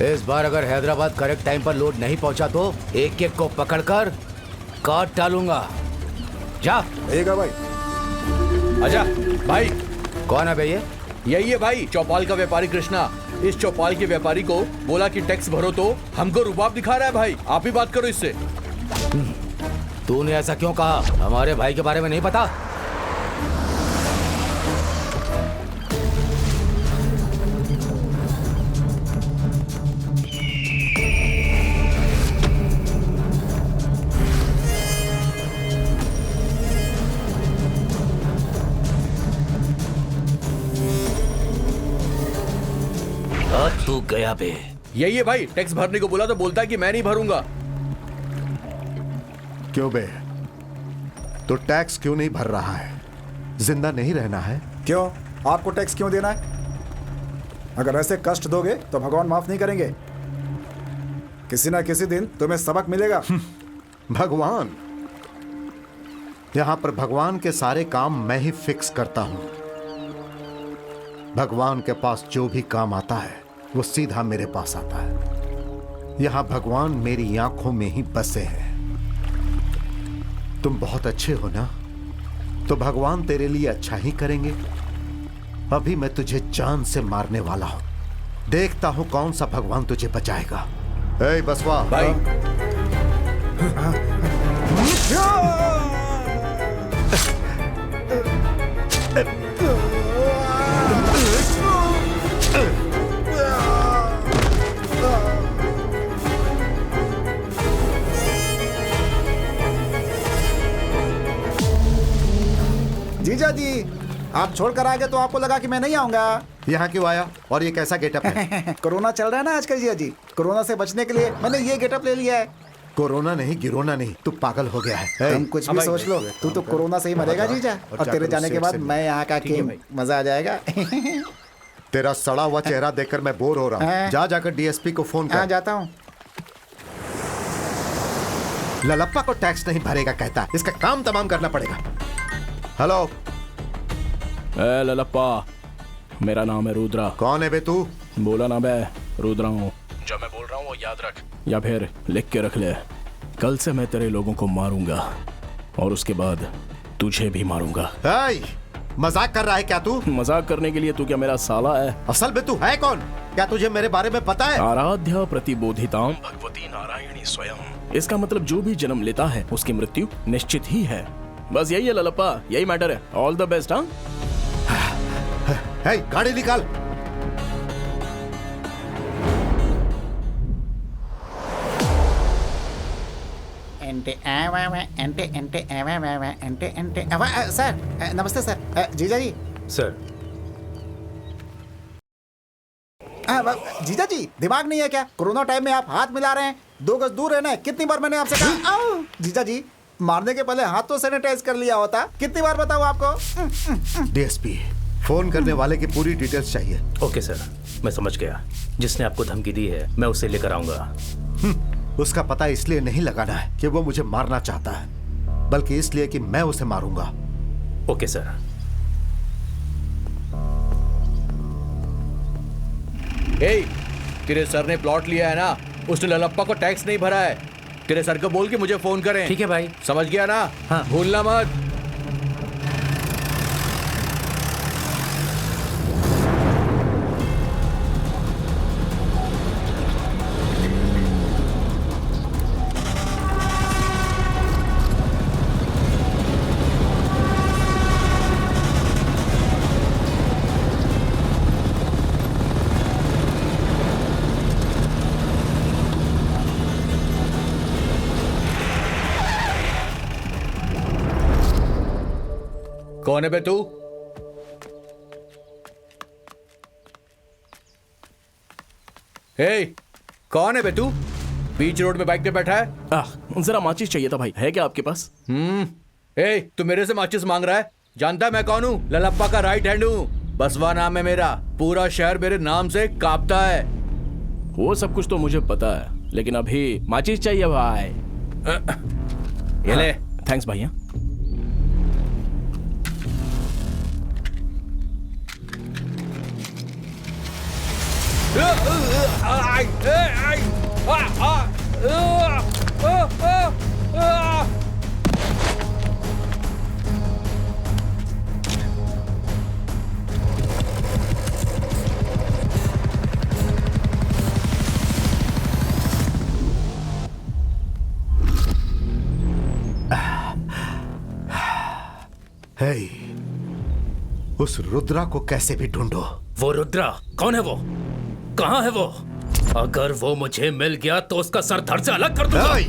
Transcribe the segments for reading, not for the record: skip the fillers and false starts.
इस बार अगर Hyderabad correct time पर लोड नहीं पहुंचा तो एक एक को पकड़कर काट डालूंगा। जा। ठीक है भाई। आजा भाई। कौन है भैया? यही है भाई, चौपाल का व्यापारी कृष्णा। इस चौपाल के व्यापारी को बोला कि टैक्स भरो तो हमको रुबाब दिखा रहा है भाई। आप ही बात करो इससे। तूने ऐसा क्यों कहा? हमारे भाई के बारे में नहीं पता? तू गया बे। यही है भाई, टैक्स भरने को बोला तो बोलता है कि मैं नहीं भरूंगा। क्यों बे? तो टैक्स क्यों नहीं भर रहा है? जिंदा नहीं रहना है? क्यों? आपको टैक्स क्यों देना है? अगर ऐसे कष्ट दोगे तो भगवान माफ नहीं करेंगे। किसी ना किसी दिन तुम्हें सबक मिलेगा। भगवान? यहां पर भगवान के सारे काम मैं ही फिक्स करता हूं। भगवान के पास जो भी काम आता है वो सीधा मेरे पास आता है। यहां भगवान मेरी आंखों में ही बसे हैं। तुम बहुत अच्छे हो ना, तो भगवान तेरे लिए अच्छा ही करेंगे। अभी मैं तुझे जान से मारने वाला हूं। देखता हूं कौन सा भगवान तुझे बचाएगा। ए बसवा भाई। जीजा जी, आप छोड़कर आ गए तो आपको लगा कि मैं नहीं आऊंगा। यहाँ क्यों आया और ये कैसा गेटअप है? कोरोना चल रहा है ना आजकल जीजा जी। कोरोना से बचने के लिए मैंने ये गेटअप ले लिया है। कोरोना नहीं, गिरोना नहीं, तू पागल हो गया है। तुम कुछ भी सोच लो, तू तो कोरोना से ही मरेगा जीजा। और तेरे जाने के बाद मैं यहाँ का किंग, मजा आ जाएगा। तेरा सड़ा हुआ चेहरा देखकर मैं बोर हो रहा हूँ। जा जाकर डीएसपी को फोन कर। हाँ जाता हूँ। ललप्पा को टैक्स नहीं भरेगा कहता, इसका काम तमाम करना पड़ेगा। हेलो ए ललप्पा, मेरा नाम है रुद्रा। कौन है बे तू? बोला ना मैं रुद्रा हूँ। जो मैं बोल रहा हूँ वो याद रख, या फिर लिख के रख ले। कल से मैं तेरे लोगों को मारूंगा और उसके बाद तुझे भी मारूंगा। मजाक कर रहा है क्या तू? मजाक करने के लिए तू क्या मेरा साला है? असल में तू है कौन? क्या तुझे मेरे बारे में पता है? आराध्या प्रतिबोधिताम भगवती नारायणी स्वयं। इसका मतलब जो भी जन्म लेता है उसकी मृत्यु निश्चित ही है। बस यही है ललप्पा, यही मैटर है। All the best. हाँ गाड़ी निकाल। सर नमस्ते सर। जीजा जी। सर। जीजा जी, दिमाग नहीं है क्या? कोरोना टाइम में आप हाथ मिला रहे हैं। 2 गज दूर रहना है। कितनी बार मैंने आपसे कहा? जीजा जी, मारने के पहले हाथ तो सैनिटाइज कर लिया होता। कितनी बार बताऊं आपको? डीएसपी, फोन करने वाले की पूरी डिटेल्स चाहिए। ओके सर, मैं समझ गया। जिसने आपको धमकी दी है मैं उसे लेकर आऊंगा। उसका पता इसलिए नहीं लगाना है कि वो मुझे मारना चाहता है, बल्कि इसलिए कि मैं उसे मारूंगा। Okay sir. तेरे सर ने प्लॉट लिया है ना, उसने ललप्पा को टैक्स नहीं भरा है। तेरे सर को बोल के मुझे फोन करें। ठीक है भाई। समझ गया ना? हाँ। भूलना मत। कौन है बे तू? कौन है बे तू? बीच रोड में बाइक पे बैठा है। जरा माचिस चाहिए था भाई, है क्या आपके पास? तू मेरे से माचिस मांग रहा है? जानता है मैं कौन हूँ? ललप्पा का राइट हैंड हूँ। बसवा नाम है मेरा। पूरा शहर मेरे नाम से कांपता है। वो सब कुछ तो मुझे पता है, लेकिन अभी माचिस चाहिए भाई। ये ले। थैंक्स भैया। हे, उस रुद्रा को कैसे भी ढूंढो। वो रुद्रा कौन है? वो कहाँ है? वो अगर वो मुझे मिल गया तो उसका सर धड़ से अलग कर दूंगा। हे,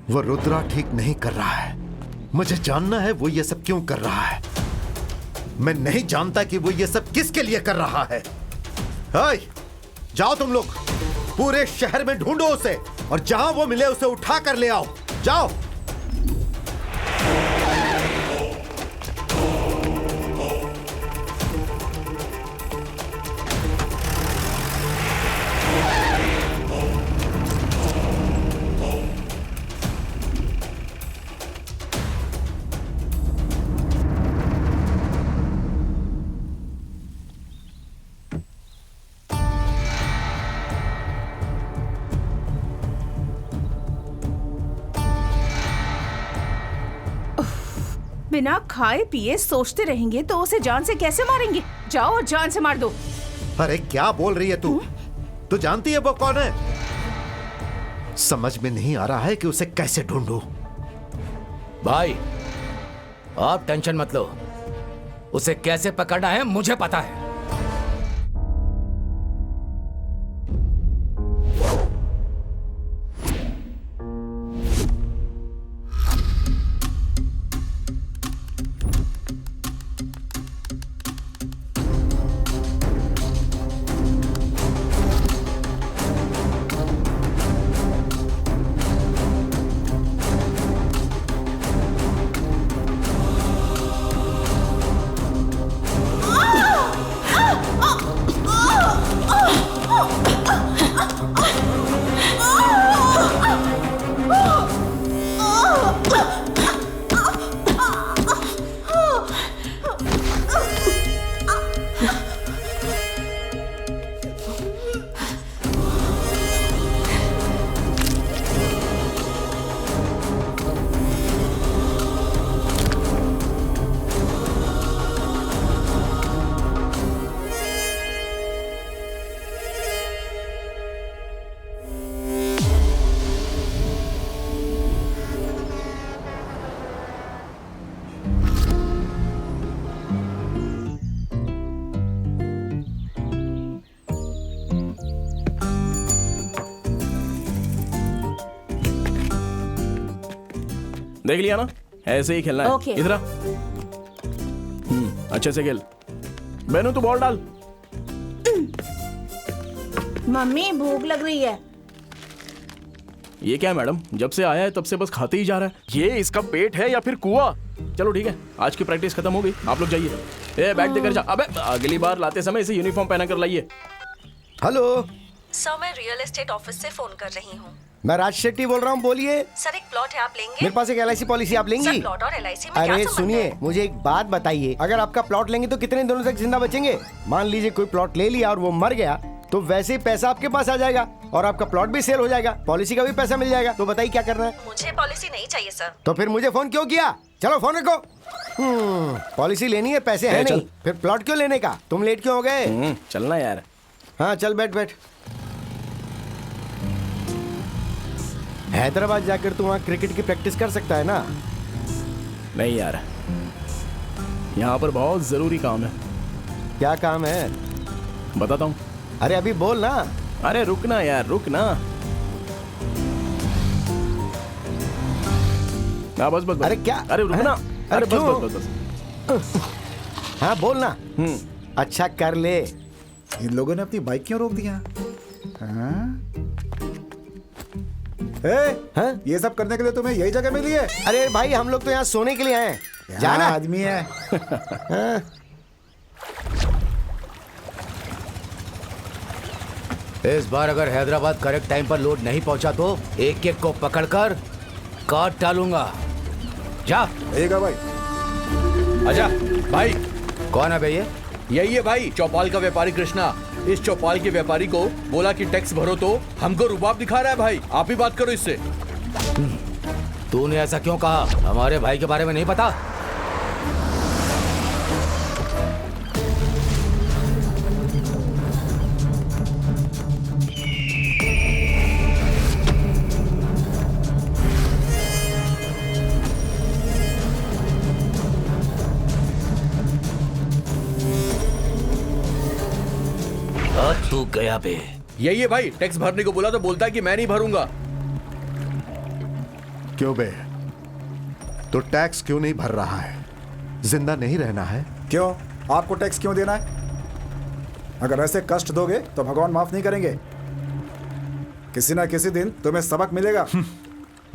वो रुद्रा ठीक नहीं कर रहा है। मुझे जानना है वो ये सब क्यों कर रहा है। मैं नहीं जानता कि वो ये सब किसके लिए कर रहा है। हे, जाओ तुम लोग, पूरे शहर में ढूंढो उसे, और जहां वो मिले उसे उठा कर ले आओ। जाओ। बिना खाए पिए सोचते रहेंगे तो उसे जान से कैसे मारेंगे? जाओ और जान से मार दो। अरे क्या बोल रही है तू? तू जानती है वो कौन है? समझ में नहीं आ रहा है कि उसे कैसे ढूंढूं। भाई आप टेंशन मत लो, उसे कैसे पकड़ना है मुझे पता है। देख लिया ना, ऐसे ही खेलना है। ओके। इधर आ। अच्छे से खेल। बेनू तू बॉल डाल। मम्मी भूख लग रही है। ये क्या है मैडम, जब से आया है तब से बस खाते ही जा रहा है। ये इसका पेट है या फिर कुआं? चलो ठीक है, आज की प्रैक्टिस खत्म हो गई, आप लोग जाइए। ए बैग देकर जा। अबे अगली बार लाते समय इसे यूनिफॉर्म पहना कर लाइए। हेलो सर, मैं रियल एस्टेट ऑफिस से फोन कर रही हूँ। मैं राज शेट्टी बोल रहा हूँ, बोलिए। सर, एक प्लॉट है, आप लेंगे? मेरे पास एक LIC पॉलिसी, आप सर, लेंगी? प्लॉट और LIC में क्या अरे संबंध सुनिए, है? मुझे एक बात बताइए, अगर आपका प्लॉट लेंगे तो कितने दिनों तक जिंदा बचेंगे? मान लीजिए कोई प्लॉट ले लिया और वो मर गया, तो वैसे ही पैसा आपके पास आ जाएगा और आपका प्लॉट भी सेल हो जाएगा, पॉलिसी का भी पैसा मिल जाएगा। तो बताइए क्या करना है? मुझे पॉलिसी नहीं चाहिए सर। तो फिर मुझे फोन क्यों किया? चलो फोन रखो। पॉलिसी लेनी है, पैसे है चल। नहीं, फिर प्लॉट क्यों लेने का? तुम लेट क्यों हो गए? चलना यार। हाँ चल, बैठ बैठ। हैदराबाद जाकर तू वहाँ क्रिकेट की प्रैक्टिस कर सकता है ना? नहीं यार, यहाँ पर बहुत जरूरी काम है। क्या काम है? बताता हूँ। अरे अभी बोल ना। अरे रुकना यार, रुकना। हाँ बस बस बस। अरे क्या? अरे रुकना। अरे बस क्यों? बस बस बस। हाँ बोल ना। अच्छा कर ले। इन लोगों ने अपनी बाइक क्यों रोक दिया? हाँ? हाँ? ये सब करने के लिए तुम्हें यही जगह मिली है? अरे भाई हम लोग तो यहाँ सोने के लिए आए हैं। क्या जाना। आदमी है। हाँ? इस बार अगर हैदराबाद करेक्ट टाइम पर लोड नहीं पहुंचा तो एक एक को पकड़कर काट डालूंगा। जा। ठीक है भाई। आजा भाई। कौन है भैया? यही है भाई, चौपाल का व्यापारी कृष्णा। इस चौपाल के व्यापारी को बोला कि टैक्स भरो तो हमको रुबाब दिखा रहा है भाई। आप ही बात करो इससे। तूने ऐसा क्यों कहा? हमारे भाई के बारे में नहीं पता? तू गया बे। यही है भाई, टैक्स भरने को बोला तो बोलता है कि मैं नहीं भरूंगा। क्यों बे? तो टैक्स क्यों नहीं भर रहा है? जिंदा नहीं रहना है? क्यों? आपको टैक्स क्यों देना है? अगर ऐसे कष्ट दोगे तो भगवान माफ नहीं करेंगे। किसी ना किसी दिन तुम्हें सबक मिलेगा।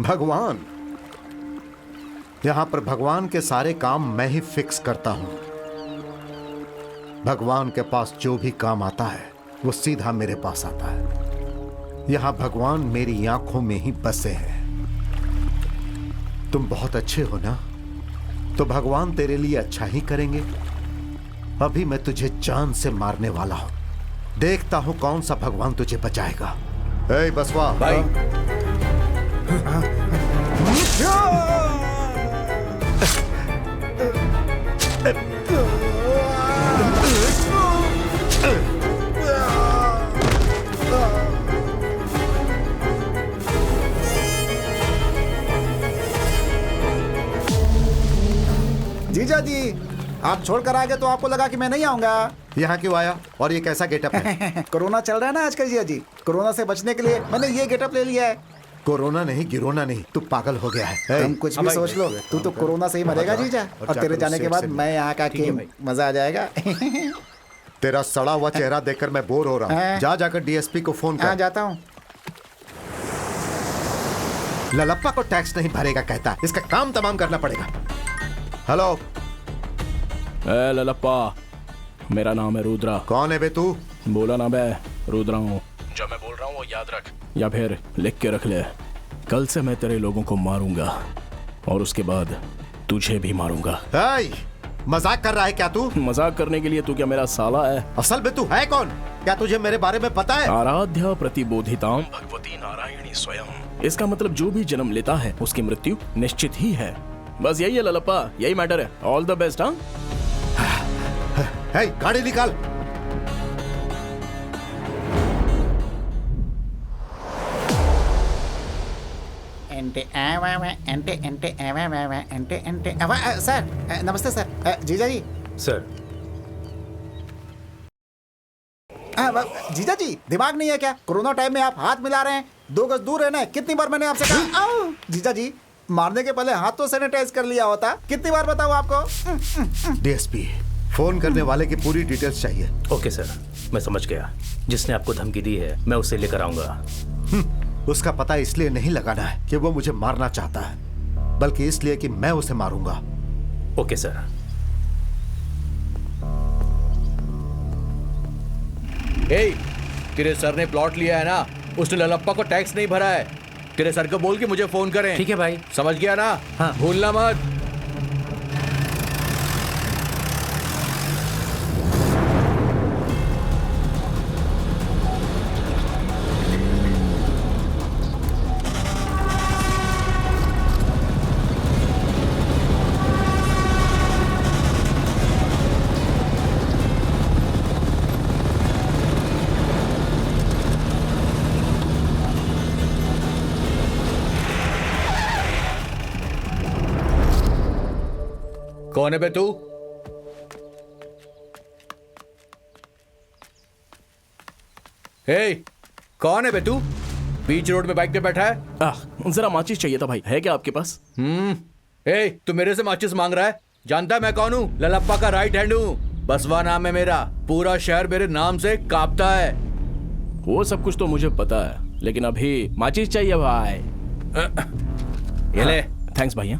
भगवान? यहां पर भगवान के सारे काम मैं ही फिक्स करता हूं। भगवान के पास जो भी काम आता है वो सीधा मेरे पास आता है। यहां भगवान मेरी आंखों में ही बसे हैं। तुम बहुत अच्छे हो ना, तो भगवान तेरे लिए अच्छा ही करेंगे। अभी मैं तुझे जान से मारने वाला हूं। देखता हूं कौन सा भगवान तुझे बचाएगा। ए बसवा भाई, जीजा जी, आप छोड़कर आ गए तो आपको लगा कि मैं नहीं आऊंगा। यहाँ क्यों आया और ये कैसा गेटअप है? कोरोना चल रहा है ना आजकल जीजा जी। कोरोना से बचने के लिए मैंने ये गेटअप ले लिया है। कोरोना नहीं, गिरोना नहीं, तू पागल हो गया है। तुम कुछ भी सोच लो, तू तो कोरोना से ही मरेगा जीजा। और तेरे जाने के बाद मैं यहाँ का कि मजा आ जाएगा। तेरा सड़ा हुआ चेहरा देखकर मैं बोर हो रहा हूँ। जा जाकर डीएसपी को फोन हाँ कर। जाता हूँ। ललप्पा को टैक्स नहीं भरेगा कहता है। इसका काम तमाम करना पड़ेगा। हेलो। ए ललप्पा, मेरा नाम है रुद्रा। कौन है बे तू? बोला ना मैं रुद्रा हूँ। जो मैं बोल रहा हूँ वो याद रख, या फिर लिख के रख ले। कल से मैं तेरे लोगों को मारूंगा और उसके बाद तुझे भी मारूंगा। मजाक कर रहा है क्या तू? मजाक करने के लिए तू क्या मेरा साला है? असल में तू है कौन? क्या तुझे मेरे बारे में पता है? आराध्या प्रतिबोधिताम भगवती नारायणी स्वयं। इसका मतलब जो भी जन्म लेता है उसकी मृत्यु निश्चित ही है। बस यही है ललप्पा, यही मैटर है। All the best. हाँ, गाड़ी निकाल। सर नमस्ते सर। जीजा जी। सर, जीजा जी, दिमाग नहीं है क्या? कोरोना टाइम में आप हाथ मिला रहे हैं। 2 गज दूर रहना है। कितनी बार मैंने आपसे कहा? जीजा जी, मारने के पहले हाथ तो सैनिटाइज कर लिया होता। कितनी बार बताऊं आपको? डीएसपी, फोन करने वाले की पूरी डिटेल्स चाहिए। ओके सर, मैं समझ गया। जिसने आपको धमकी दी है मैं उसे लेकर आऊंगा। उसका पता इसलिए नहीं लगाना है कि वो मुझे मारना चाहता है, बल्कि इसलिए कि मैं उसे मारूंगा। Okay sir. तेरे सर ने प्लॉट लिया है ना, उसने ललप्पा को टैक्स नहीं भरा है। तेरे सर को बोल के मुझे फोन करें। ठीक है भाई। समझ गया ना? हाँ। भूलना मत। कौन है बे तू? कौन है बे तू? बीच रोड में बाइक पे बैठा है। जरा माचिस चाहिए था भाई, है क्या आपके पास? तू मेरे से माचिस मांग रहा है? जानता है मैं कौन हूँ? ललप्पा का राइट हैंड हूँ। बसवा नाम है मेरा। पूरा शहर मेरे नाम से कांपता है। वो सब कुछ तो मुझे पता है, लेकिन अभी माचिस चाहिए भाई। ये ले। थैंक्स भैया।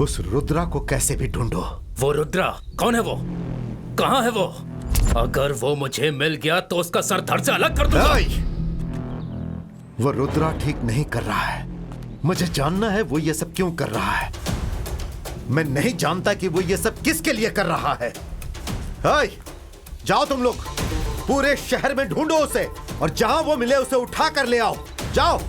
उस रुद्रा को कैसे भी ढूंढो। वो रुद्रा कौन है? वो कहाँ है? वो अगर वो मुझे मिल गया तो उसका सर धड़ से अलग कर दूंगा। वो रुद्रा ठीक नहीं कर रहा है। मुझे जानना है वो ये सब क्यों कर रहा है। मैं नहीं जानता कि वो ये सब किसके लिए कर रहा है। जाओ तुम लोग, पूरे शहर में ढूंढो उसे, और जहां वो मिले उसे उठा कर ले आओ। जाओ।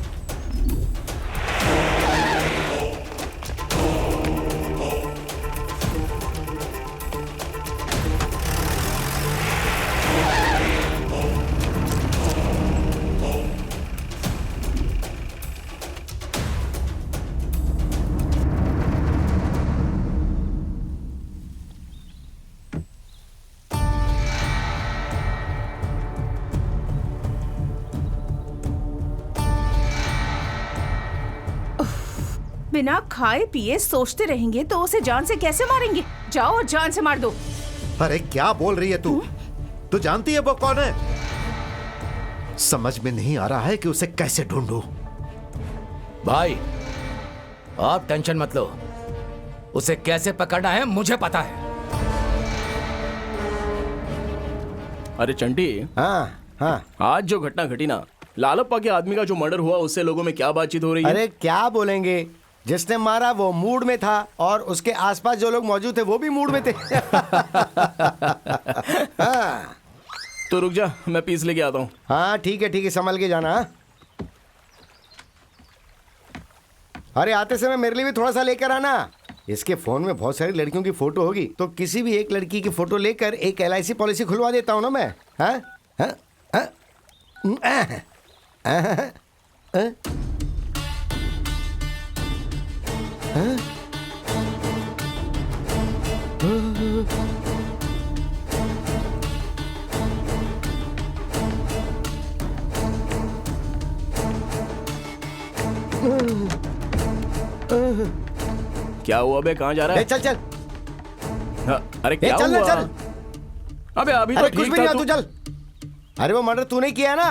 बिना खाए पिए सोचते रहेंगे तो उसे जान से कैसे मारेंगे? जाओ और जान से मार दो। अरे क्या बोल रही है तू? तू जानती है वो कौन है? समझ में नहीं आ रहा है कि उसे कैसे ढूंढूं। भाई आप टेंशन मत लो, उसे कैसे पकड़ना है मुझे पता है। अरे चंटी, हाँ आज जो घटना घटी ना, लालप्पा के आदमी का जो मर्डर हुआ, उससे लोगों में क्या बातचीत हो रही है? अरे क्या बोलेंगे, जिसने मारा वो मूड में था और उसके आसपास जो लोग मौजूद थे वो भी मूड में थे। हाँ। तो रुक जा, मैं पीस लेके आता हूँ। हाँ ठीक है, संभल के जाना। अरे आते समय मेरे लिए भी थोड़ा सा लेकर आना। इसके फोन में बहुत सारी लड़कियों की फोटो होगी, तो किसी भी एक लड़की की फोटो लेकर एक LIC पॉलिसी खुलवा देता हूँ ना मैं। हाँ हाँ हाँ क्या हुआ बे, कहाँ जा रहा है? चल चल। हाँ, अरे क्या चल हुआ? चल। अबे अभी तो अरे कुछ ठीक भी नहीं था हुआ, तू चल। अरे वो मर्डर तूने किया ना।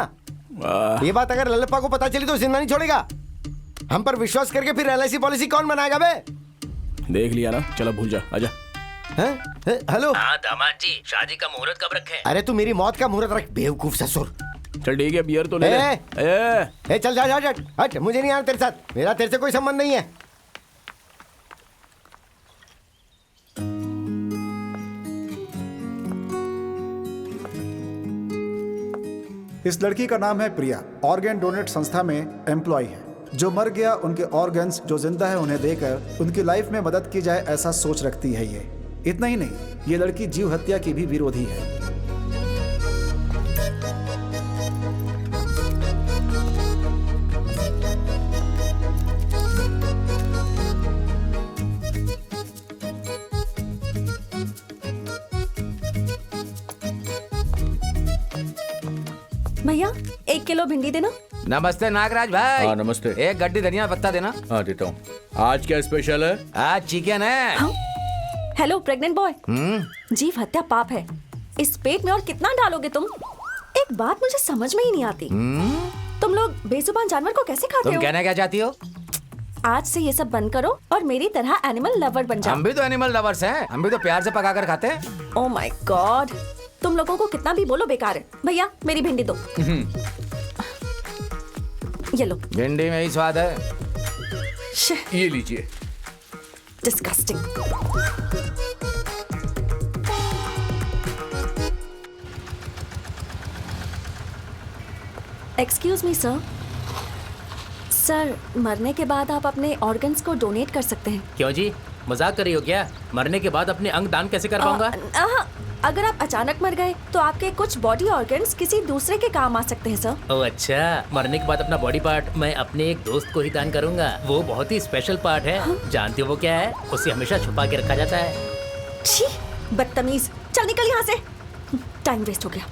ये बात अगर लल्लप्पा को पता चली तो जिंदा नहीं छोड़ेगा। हम पर विश्वास करके फिर LIC पॉलिसी कौन बनाएगा बे? देख लिया ना, चलो भूल जा, आजा। हेलो। हाँ दामाद जी, शादी का मुहूर्त कब रखे? अरे तू मेरी मौत का मुहूर्त रख, बेवकूफ ससुर। चल ठीक है, बियर तो ले ले। चल जा हट, मुझे नहीं आना तेरे साथ, मेरा तेरे से कोई संबंध नहीं है। इस लड़की का नाम है प्रिया, ऑर्गन डोनेट संस्था में एम्प्लॉय है। जो मर गया उनके ऑर्गन्स जो जिंदा है उन्हें देकर उनकी लाइफ में मदद की जाए ऐसा सोच रखती है ये। इतना ही नहीं, ये लड़की जीव हत्या की भी विरोधी है। भैया 1 किलो भिंडी देना। नमस्ते नागराज भाई। हाँ नमस्ते। एक गड्डी धनिया पत्ता देना। हाँ देता हूँ। आज क्या स्पेशल है? आज चिकन है। हाँ? हेलो प्रेग्नेंट बॉय, जीव हत्या पाप है। इस पेट में और कितना डालोगे तुम? एक बात मुझे समझ में ही नहीं आती, तुम लोग बेजुबान जानवर को कैसे खाते तुम हो? कहना क्या चाहती हो? आज से ये सब बंद करो और मेरी तरह एनिमल लवर बन जाओ। हम भी तो एनिमल लवर्स हैं, हम भी तो प्यार से पकाकर खाते हैं। ओह माय गॉड, तुम लोगों को कितना भी बोलो बेकार है। भैया मेरी भिंडी दो। ये लो। भिंडी में ही स्वाद है। ये लीजिए। Disgusting. Excuse me sir. Sir, मरने के बाद आप अपने ऑर्गन्स को डोनेट कर सकते हैं। क्यों जी, मजाक कर रही हो क्या? मरने के बाद अपने अंग दान कैसे कर पाऊंगा? अगर आप अचानक मर गए तो आपके कुछ बॉडी ऑर्गन्स किसी दूसरे के काम आ सकते हैं सर। ओह अच्छा, मरने के बाद अपना बॉडी पार्ट मैं अपने एक दोस्त को ही दान करूंगा। वो बहुत ही स्पेशल पार्ट है। जानती हो वो क्या है? उसे हमेशा छुपा के रखा जाता है। छी, बदतमीज, चल निकल यहाँ से। टाइम वेस्ट हो गया।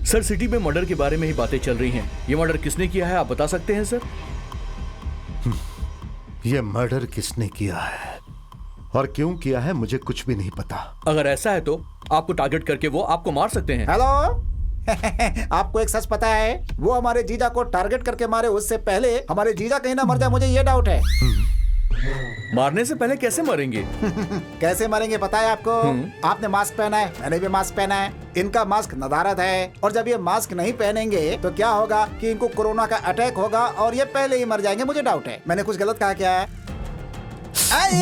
सर सिटी में मर्डर के बारे में ही बातें चल रही हैं। ये मर्डर किसने किया है आप बता सकते हैं सर? ये मर्डर किसने किया है और क्यों किया है मुझे कुछ भी नहीं पता। अगर ऐसा है तो आपको टारगेट करके वो आपको मार सकते हैं। हेलो आपको एक सच पता है, वो हमारे जीजा को टारगेट करके मारे उससे पहले हमारे जीजा कहीं ना मर जाए, मुझे ये डाउट है। मारने से पहले कैसे मरेंगे? कैसे मरेंगे पता है आपको? आपने मास्क पहना है, मैंने भी मास्क पहना है। इनका मास्क नदारत है, और जब ये मास्क नहीं पहनेंगे तो क्या होगा कि इनको कोरोना का अटैक होगा और ये पहले ही मर जाएंगे। मुझे डाउट है, मैंने कुछ गलत कहा क्या है?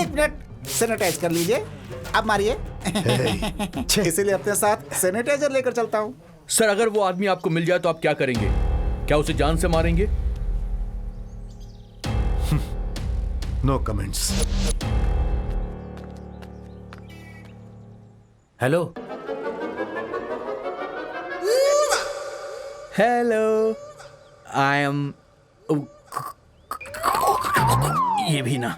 एक मिनट, सैनिटाइज कर लीजिए, अब मारिए। इसीलिए अपने साथ सैनिटाइजर लेकर चलता हूँ। सर, अगर वो आदमी आपको मिल जाए तो आप क्या करेंगे? क्या उसे जान से मारेंगे? No comments. Hello hello, I am, ये भी ना,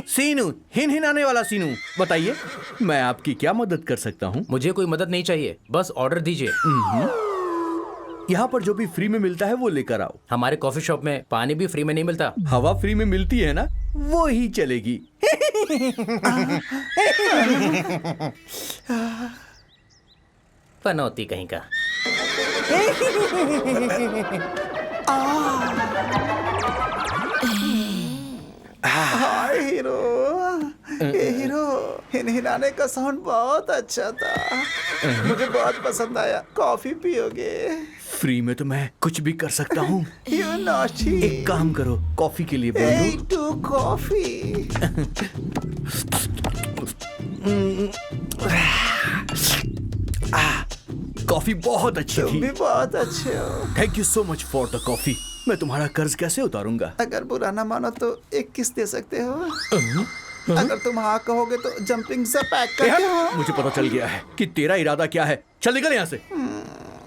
सीनू, हिनहिनाने वाला सीनू। बताइए, मैं आपकी क्या मदद कर सकता हूँ? मुझे कोई मदद नहीं चाहिए, बस ऑर्डर दीजिए। यहाँ पर जो भी फ्री में मिलता है वो लेकर आओ। हमारे कॉफी शॉप में पानी भी फ्री में नहीं मिलता। हवा फ्री में मिलती है ना, वो ही चलेगी। पनौती कहीं का। हीरो, ये हीरो, हिनहिनाने का साउंड बहुत अच्छा था, मुझे बहुत पसंद आया। कॉफी पियोगे? फ्री में तो मैं कुछ भी कर सकता हूँ। You naughty. एक काम करो, कॉफी के लिए बोल Hey, दो। to coffee. कॉफी बहुत अच्छी तुम थी। भी बहुत अच्छे हो। Thank you so much for the coffee. मैं तुम्हारा कर्ज कैसे उतारूंगा? अगर बुरा ना मानो तो एक किस दे सकते हो? अगर तुम हाँ कहोगे तो जंपिंग से पैक करके हो। मुझे पता चल गया है कि तेरा इरादा क्या है। चल निकल यहाँ से।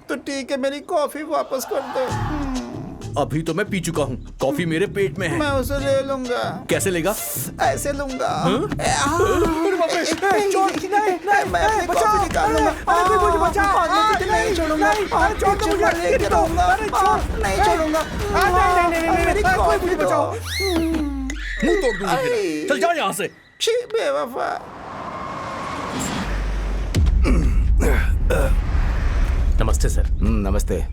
तो ठीक है, मेरी कॉफी वापस कर दो। अभी तो मैं पी चुका हूँ, कॉफी मेरे पेट में है। मैं उसे ले लूंगा। कैसे लेगा? ऐसे लूंगा। मैं अपनी कॉफी निकाल लूंगा। नहीं छोड़ूंगा, लेके रहूंगा, नहीं छोड़ूंगा। मेरी कॉफी बचाओ। मुंह तोड़ दूंगा तेरा। चल जा यहाँ से। छी बेवफा। नमस्ते सर। नमस्ते।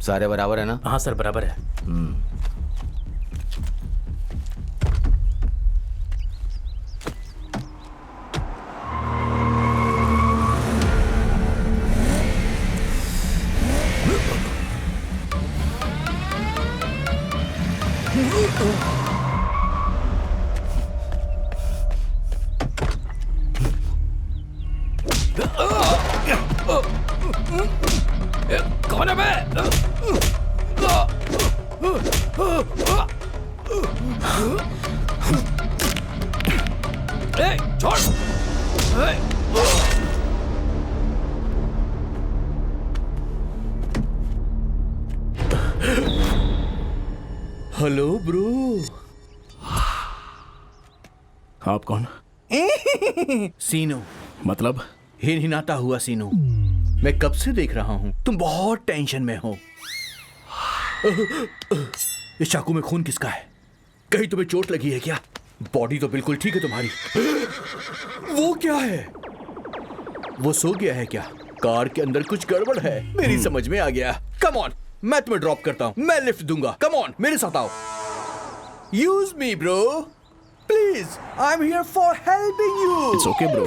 सारे बराबर है ना? हाँ सर, बराबर है। कौन है मैं? छोड़। Hello bro. आप कौन? सीनू, मतलब? हिनहिनाता हुआ सीनू। मैं कब से देख रहा हूँ, तुम बहुत टेंशन में हो। इस चाकू में खून किसका है? कहीं तुम्हें चोट लगी है क्या? बॉडी तो बिल्कुल ठीक है तुम्हारी। वो क्या है? वो सो गया है क्या? कार के अंदर कुछ गड़बड़ है। मेरी समझ में आ गया। कम ऑन, मैं तुम्हें ड्रॉप करता हूँ, मैं लिफ्ट दूंगा। कम ऑन, मेरे साथ आओ। Use me bro, please, I am here for helping you. It's okay bro.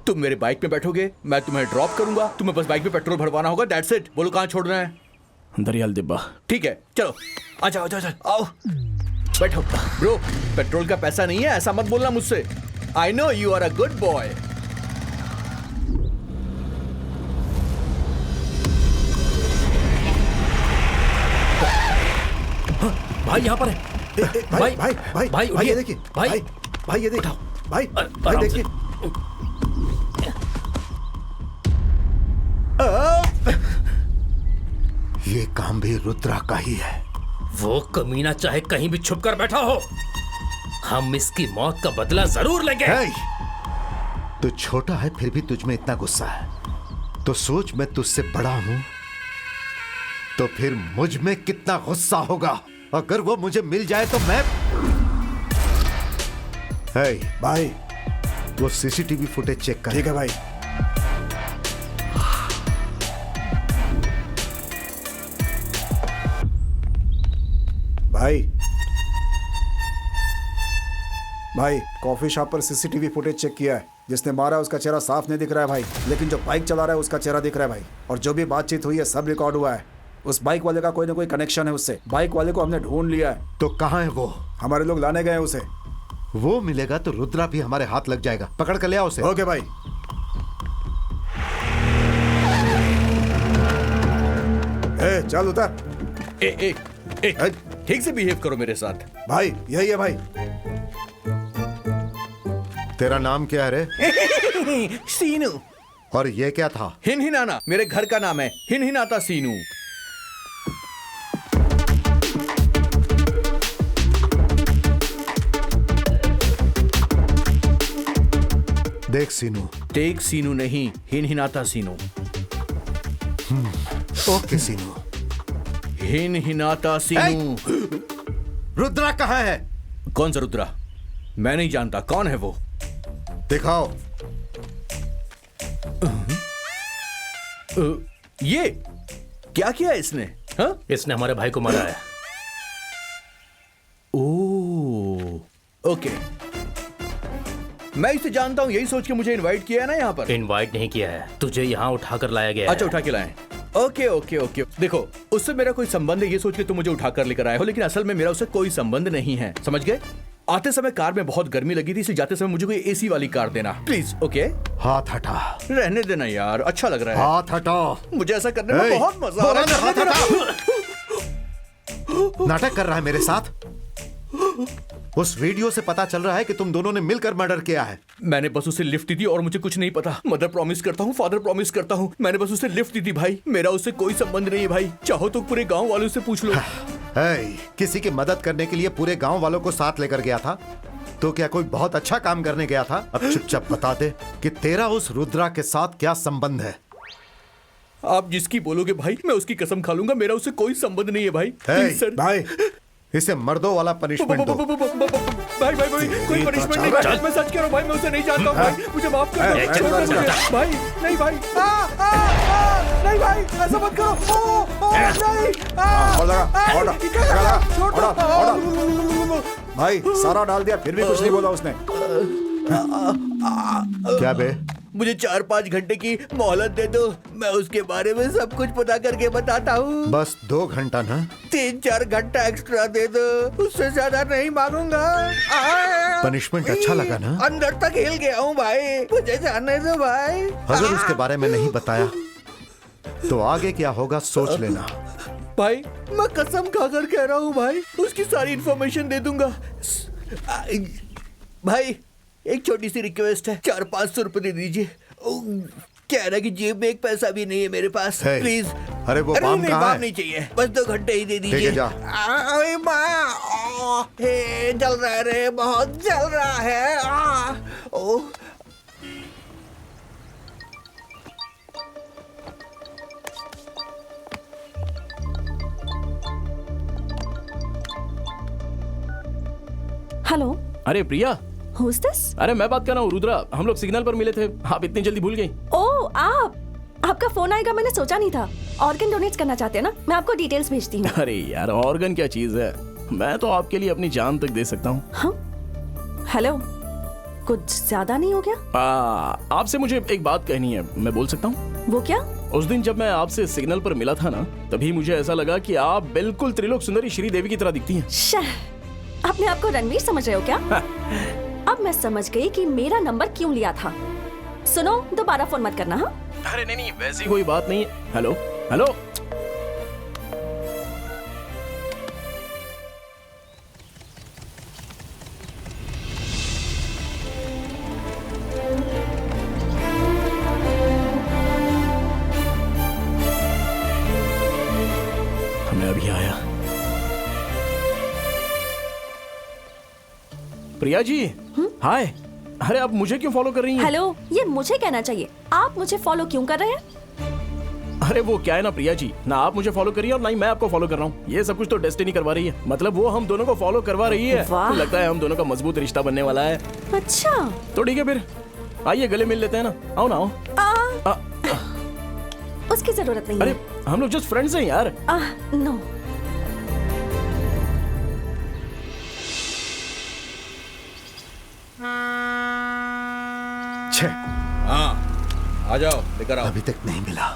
तुम मेरे बाइक पे बैठोगे, मैं तुम्हें ड्रॉप करूंगा। तुम्हें बस बाइक पे पेट्रोल भरवाना होगा, दैट्स इट। बोलो कहाँ छोड़ रहे हैं? दरियाल दिब्बा। ठीक है, चलो आ जाओ, आओ बैठो। ब्रो, पेट्रोल का पैसा नहीं है, ऐसा मत बोलना मुझसे। I know you are a good boy. भाई यहाँ पर है। भाई भाई भाई भाई भाई ये उठिए। देखिए, भाई। भाई ये देखो, भाई भाई आराम से। देखिए। ये काम भी रुद्रा का ही है। वो कमीना चाहे कहीं भी छुप कर बैठा हो, हम इसकी मौत का बदला जरूर लेंगे। हे! तू छोटा है फिर भी तुझ में इतना गुस्सा है, तो सोच मैं तुझसे बड़ा हूं तो फिर मुझ में कितना गुस्सा होगा। अगर वो मुझे मिल जाए तो मैं हे, भाई वो सीसीटीवी फुटेज चेक कर। ठीक है भाई। भाई कॉफी शॉप पर सीसीटीवी फुटेज चेक किया है। जिसने मारा है उसका चेहरा साफ नहीं दिख रहा है भाई, लेकिन जो बाइक चला रहा है उसका चेहरा दिख रहा है भाई। और जो भी बातचीत हुई है सब रिकॉर्ड हुआ है। उस बाइक वाले का कोई ना कोई कनेक्शन है उससे। बाइक वाले को हमने ढूंढ लिया है। तो कहाँ है वो? हमारे लोग लाने गए हैं उसे। वो मिलेगा तो रुद्रा भी हमारे हाथ लग जाएगा। पकड़ कर ले आओ उसे। ओके भाई। ए, चल उतर। ठीक से बिहेव करो मेरे साथ। भाई यही है भाई। तेरा नाम क्या है रे? सीनू। और ये क्या था? हिनहिनाना मेरे घर का नाम है। हिनहिनाता सीनू। देख सीनू। टेक सीनू नहीं, हिनहिनाता सीनू। ओके सीनू। हिनहिनाता सीनू। रुद्रा कहाँ है? कौन सा रुद्रा? मैं नहीं जानता। कौन है वो? दिखाओ। ये क्या किया इसने? हाँ? इसने हमारे भाई को मारा है। ओके, मैं इसे जानता हूँ। यही सोच के मुझे इनवाइट किया है ना यहाँ पर। इनवाइट नहीं किया है, तुझे यहाँ उठाकर लाया गया है। अच्छा, उठा के लाए। Okay okay okay. देखो, उससे मेरा कोई संबंध है ये सोच के तुम मुझे उठाकर लेकर आए हो, लेकिन असल में मेरा उससे कोई संबंध नहीं है। समझ गए? आते समय कार में बहुत गर्मी लगी थी, इसलिए जाते समय मुझे कोई एसी वाली कार देना प्लीज। ओके? हाथ हटा। रहने देना यार, अच्छा लग रहा है। हाथ हटाओ। मुझे ऐसा करने में बहुत मजा आ रहा है। हाथ हटा। नाटक कर रहा है मेरे साथ। उस वीडियो से पता चल रहा है कि तुम दोनों ने मिलकर मर्डर किया है। मैंने बस उसे लिफ्ट दी थी और मुझे कुछ नहीं पता। मदर प्रॉमिस करता हूँ, फादर प्रॉमिस करता हूँ, मैंने बस उसे लिफ्ट दी थी भाई। मेरा उससे कोई संबंध नहीं है भाई। चाहो तो पूरे गांव वालों से पूछ लो। किसी की मदद करने के लिए पूरे गांव वालों को साथ लेकर गया था तो क्या कोई बहुत अच्छा काम करने गया था? अब चुपचाप बता दे कि तेरा उस रुद्रा के साथ क्या संबंध है। आप जिसकी बोलोगे भाई, मैं उसकी कसम खा लूंगा। मेरा उससे कोई संबंध नहीं है भाई। भाई इसे मर्दों वाला पनिशमेंट दो। भाई भाई भाई, कोई पनिशमेंट नहीं भाई। मैं सच कह रहा हूँ भाई, मैं उसे नहीं जानता हूँ भाई। मुझे माफ कर दो, छोड़ दो मुझे भाई। नहीं भाई, नहीं भाई, ऐसा मत करो। नहीं भाई, सारा डाल दिया फिर भी कुछ नहीं बोला उसने। क्या बे? मुझे 4-5 घंटे की मोहलत दे दो, मैं उसके बारे में सब कुछ पता करके बताता हूँ। बस 2 घंटा ना? 3-4 घंटा एक्स्ट्रा दे दो, उससे ज्यादा नहीं मांगूंगा। पनिशमेंट अच्छा लगा ना? अंदर तक हिल गया हूँ भाई, मुझे जाने दो भाई। अगर उसके बारे में नहीं बताया तो आगे क्या होगा सोच लेना। भाई मैं कसम खाकर कह रहा हूँ भाई, उसकी सारी इन्फॉर्मेशन दे दूंगा। भाई एक छोटी सी रिक्वेस्ट है, 400-500 रुपए दे दीजिए। कह रहा कि जेब में एक पैसा भी नहीं है मेरे पास। प्लीज। अरे वो बाम कहाँ है? नहीं चाहिए, बस 2 घंटे ही दे दीजिए। ठीक है, जा। जल रहा है रे, बहुत जल रहा है। हेलो। अरे प्रिया। Who's this? अरे मैं बात कर रहा हूँ, रुद्रा। हम लोग सिग्नल पर मिले थे, आप इतनी जल्दी भूल गई? ओह, आपका फोन आएगा मैंने सोचा नहीं था। ऑर्गन डोनेट करना चाहते हैं ना? मैं आपको डिटेल्स भेजती हूँ। अरे यार, ऑर्गन क्या चीज है, मैं तो आपके लिए अपनी जान तक दे सकता हूँ। हाँ? हेलो, कुछ ज्यादा नहीं हो गया? आपसे मुझे एक बात कहनी है, मैं बोल सकता हूँ? वो क्या? उस दिन जब मैं आपसे सिग्नल पर मिला था ना, तभी मुझे ऐसा लगा कि आप बिल्कुल त्रिलोक सुंदरी श्रीदेवी की तरह दिखती हैं। अपने आप को रणवीर समझ रहे हो क्या? अब मैं समझ गई कि मेरा नंबर क्यों लिया था। सुनो, दोबारा फोन मत करना। हाँ? अरे नहीं, वैसी कोई बात नहीं है। Hello hello. हमें अभी आया। प्रिया जी, हाय। अरे आप मुझे क्यों फॉलो कर रही हैं? हेलो, ये मुझे कहना चाहिए। आप मुझे फॉलो क्यों कर रहे हैं? अरे वो क्या है ना प्रिया जी, ना आप मुझे फॉलो करिए और ना ही मैं आपको फॉलो कर रहा हूँ। ये सब कुछ तो डेस्टिनी करवा रही है, मतलब वो हम दोनों को फॉलो करवा रही है। वाह। लगता है हम दोनों का मजबूत रिश्ता बनने वाला है। अच्छा। तो ठीक है फिर, आइए गले मिल लेते हैं ना। आओ ना आओ। उसकी जरूरत नहीं अरे है। हम लोग जस्ट फ्रेंड्स हैं यार। नो। हाँ आ जाओ, लेकर आओ। अभी तक नहीं मिला।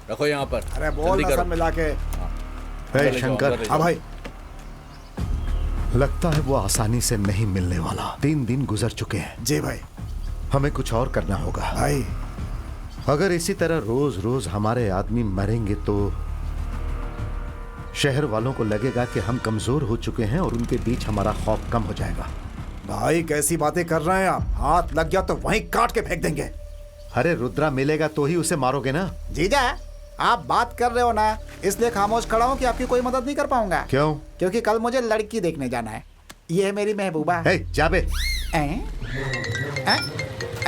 रखो यहाँ पर। अरे बोल जल्दी ना करो। सब मिला के। ए शंकर, हाँ भाई। लगता है वो आसानी से नहीं मिलने वाला। 3 दिन गुजर चुके हैं। जी भाई। हमें कुछ और करना होगा भाई अगर इसी तरह रोज रोज हमारे आदमी मरेंगे तो शहर वालों को लगेगा कि हम कमजोर हो चुके हैं और उनके बीच हमारा खौफ कम हो जाएगा। भाई कैसी बातें कर रहे हैं आप? हाथ लग गया तो वहीं काट के फेंक देंगे। अरे रुद्रा मिलेगा तो ही उसे मारोगे ना। जीजा आप बात कर रहे हो ना, इसलिए खामोश खड़ा हूँ कि आपकी कोई मदद नहीं कर पाऊंगा। क्यों? क्योंकि कल मुझे लड़की देखने जाना है। ये है मेरी महबूबा। जाबे।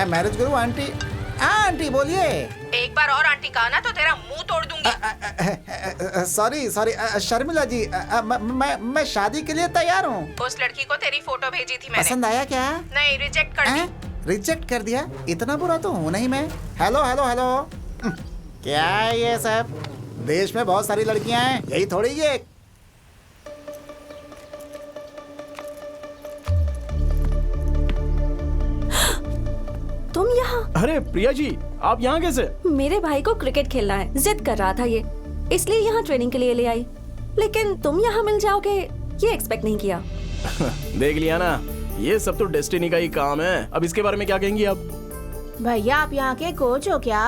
मैरिज करूँ आंटी? आंटी बोलिए। एक बार और आंटी कहा ना तो तेरा मुंह तोड़ दूंगी। सॉरी सॉरी शर्मिला जी, मैं शादी के लिए तैयार हूँ। उस लड़की को तेरी फोटो भेजी थी मैंने। पसंद आया क्या? नहीं, रिजेक्ट कर दी। रिजेक्ट कर दिया? इतना बुरा तो हूँ नहीं मैं। Hello hello hello. क्या है ये सब? देश में बहुत सारी लड़कियां हैं, यही थोड़ी ये। तुम यहाँ? अरे प्रिया जी, आप यहाँ कैसे? मेरे भाई को क्रिकेट खेलना है, जिद कर रहा था ये, इसलिए यहाँ ट्रेनिंग के लिए ले आई। लेकिन तुम यहाँ मिल जाओगे ये एक्सपेक्ट नहीं किया। देख लिया ना, ये सब तो डेस्टिनी का ही काम है। अब इसके बारे में क्या कहेंगी आप? भैया आप यहाँ के कोच हो क्या?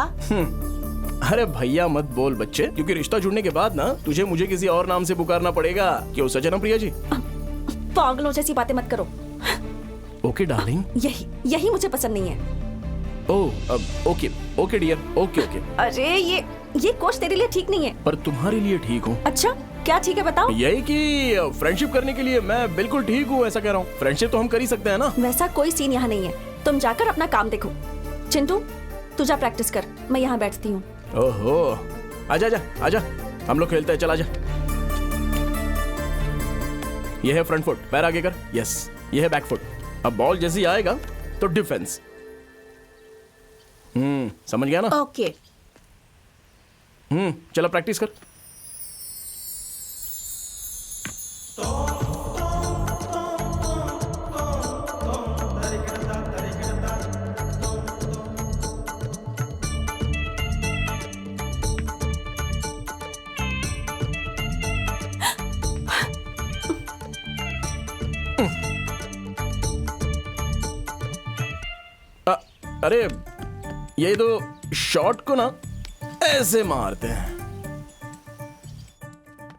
अरे भैया मत बोल बच्चे, क्योंकि रिश्ता जुड़ने के बाद ना तुझे मुझे किसी और नाम से पुकारना पड़ेगा। क्यों सच है ना प्रिया जी? पागलों जैसी बातें मत करो। Okay darling. यही मुझे पसंद नहीं है। Okay okay dear, okay okay. अरे ये कोच तेरे लिए ठीक नहीं है। पर तुम्हारे लिए ठीक हूँ। अच्छा क्या ठीक है बताओ? यही कि फ्रेंडशिप करने के लिए मैं बिल्कुल ठीक हूँ, ऐसा कह रहा हूँ। फ्रेंडशिप तो हम कर ही सकते हैं ना। वैसा कोई सीन यहाँ नहीं है, तुम जाकर अपना काम देखो। चिंटू तू जा प्रैक्टिस कर, मैं यहाँ बैठती हूँ। ओहो, आजा आजा आजा, हम लोग खेलते हैं, चल आजा। ये है फ्रंट फुट, पैर आगे कर। यस, ये है बैक फुट। अब बॉल जैसे ही आएगा तो डिफेंस। समझ गया ना? ओके। चलो प्रैक्टिस कर। अरे ये तो शॉट को ना ऐसे मारते हैं।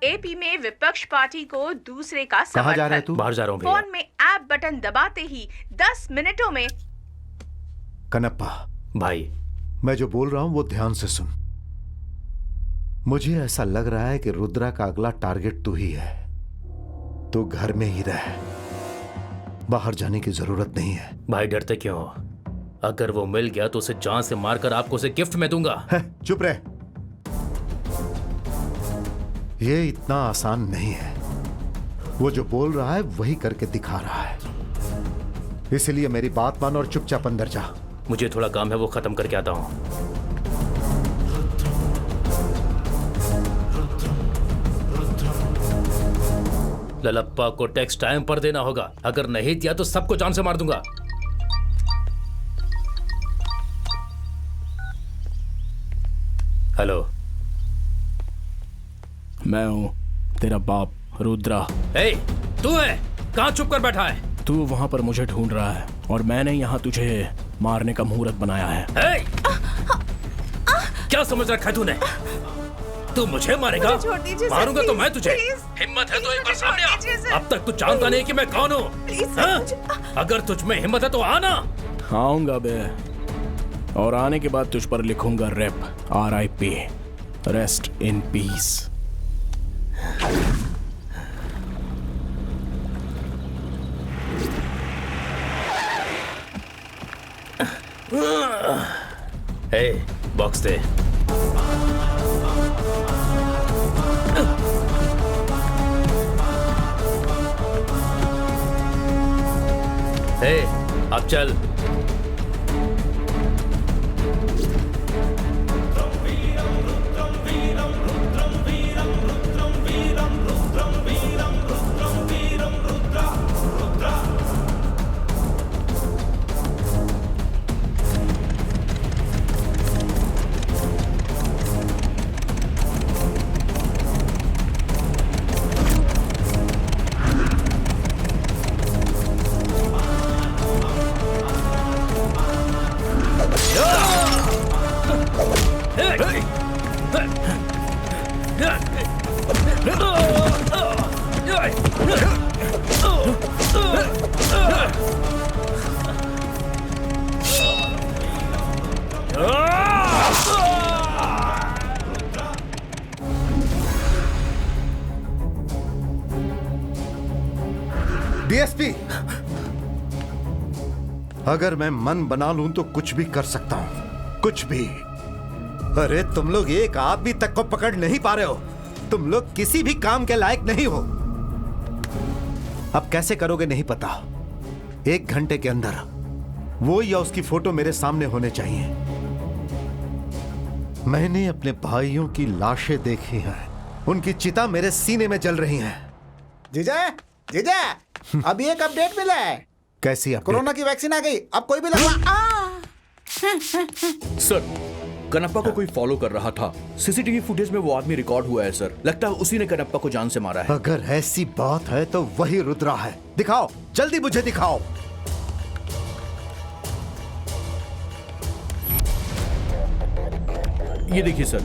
एपी में विपक्ष पार्टी को दूसरे का कहाँ जा रहा है तू? बाहर जा रहा हूँ भैया। फोन में ऐप बटन दबाते ही 10 मिनटों में। कनप्पा भाई मैं जो बोल रहा हूं वो ध्यान से सुन। मुझे ऐसा लग रहा है कि रुद्रा का अगला टारगेट तू ही है। तू घर में ही रह, बाहर जाने की जरूरत नहीं है। भाई डरते क्यों हो? अगर वो मिल गया तो उसे जान से मारकर आपको उसे गिफ्ट में दूंगा। चुप रहे, ये इतना आसान नहीं है। वो जो बोल रहा है वही करके दिखा रहा है, इसलिए मेरी बात मान और चुपचाप अंदर जा। मुझे थोड़ा काम है, वो खत्म करके आता हूं। ललप्पा को टैक्स टाइम पर देना होगा, अगर नहीं दिया तो सबको जान से मार दूंगा। हेलो, मैं हूं तेरा बाप रुद्रा। ए, तू है? कहां छुप कर बैठा है? तू वहां पर मुझे ढूंढ रहा है और मैंने यहाँ तुझे मारने का मुहूर्त बनाया है। ए! क्या समझ रखा है तूने? तू मुझे मारेगा? मुझे छोड़ दीजिए सर, मारूंगा तो प्लीज, मैं तुझे। प्लीज। हिम्मत है तो प्लीज, एक बार मुझे सामने छोड़ दीजिए सर। आ। अब तक तू जानता नहीं कि मैं कौन हूँ। प्लीज सर, हाँ? मुझे- अगर तुझ में हिम्मत है तो आना। आऊंगा बे, और आने के बाद तुझ पर लिखूंगा rap, RIP, rest in peace. ए, बॉक्स दे। हे, अब चल। डीएसपी, अगर मैं मन बना लूं तो कुछ भी कर सकता हूं, कुछ भी। अरे तुम लोग एक आदमी तक को पकड़ नहीं पा रहे हो। तुम लोग किसी भी काम के लायक नहीं हो। अब कैसे करोगे नहीं पता। 1 घंटे के अंदर वो या उसकी फोटो मेरे सामने होने चाहिए। मैंने अपने भाइयों की लाशें देखी हैं, उनकी चिता मेरे सीने में जल रही हैं। जीजा, जीजा, अभी एक अपडेट मिला है। कैसी अपडेट? कोरोना की वैक्सीन आ गई, अब कोई भी लगवा। सर, कनप्पा को कोई फॉलो कर रहा था। सीसीटीवी फुटेज में वो आदमी रिकॉर्ड हुआ है सर। लगता है उसी ने कनप्पा को जान से मारा है। अगर ऐसी बात है तो वही रुद्रा है। दिखाओ, जल्दी मुझे दिखाओ। ये देखिए सर।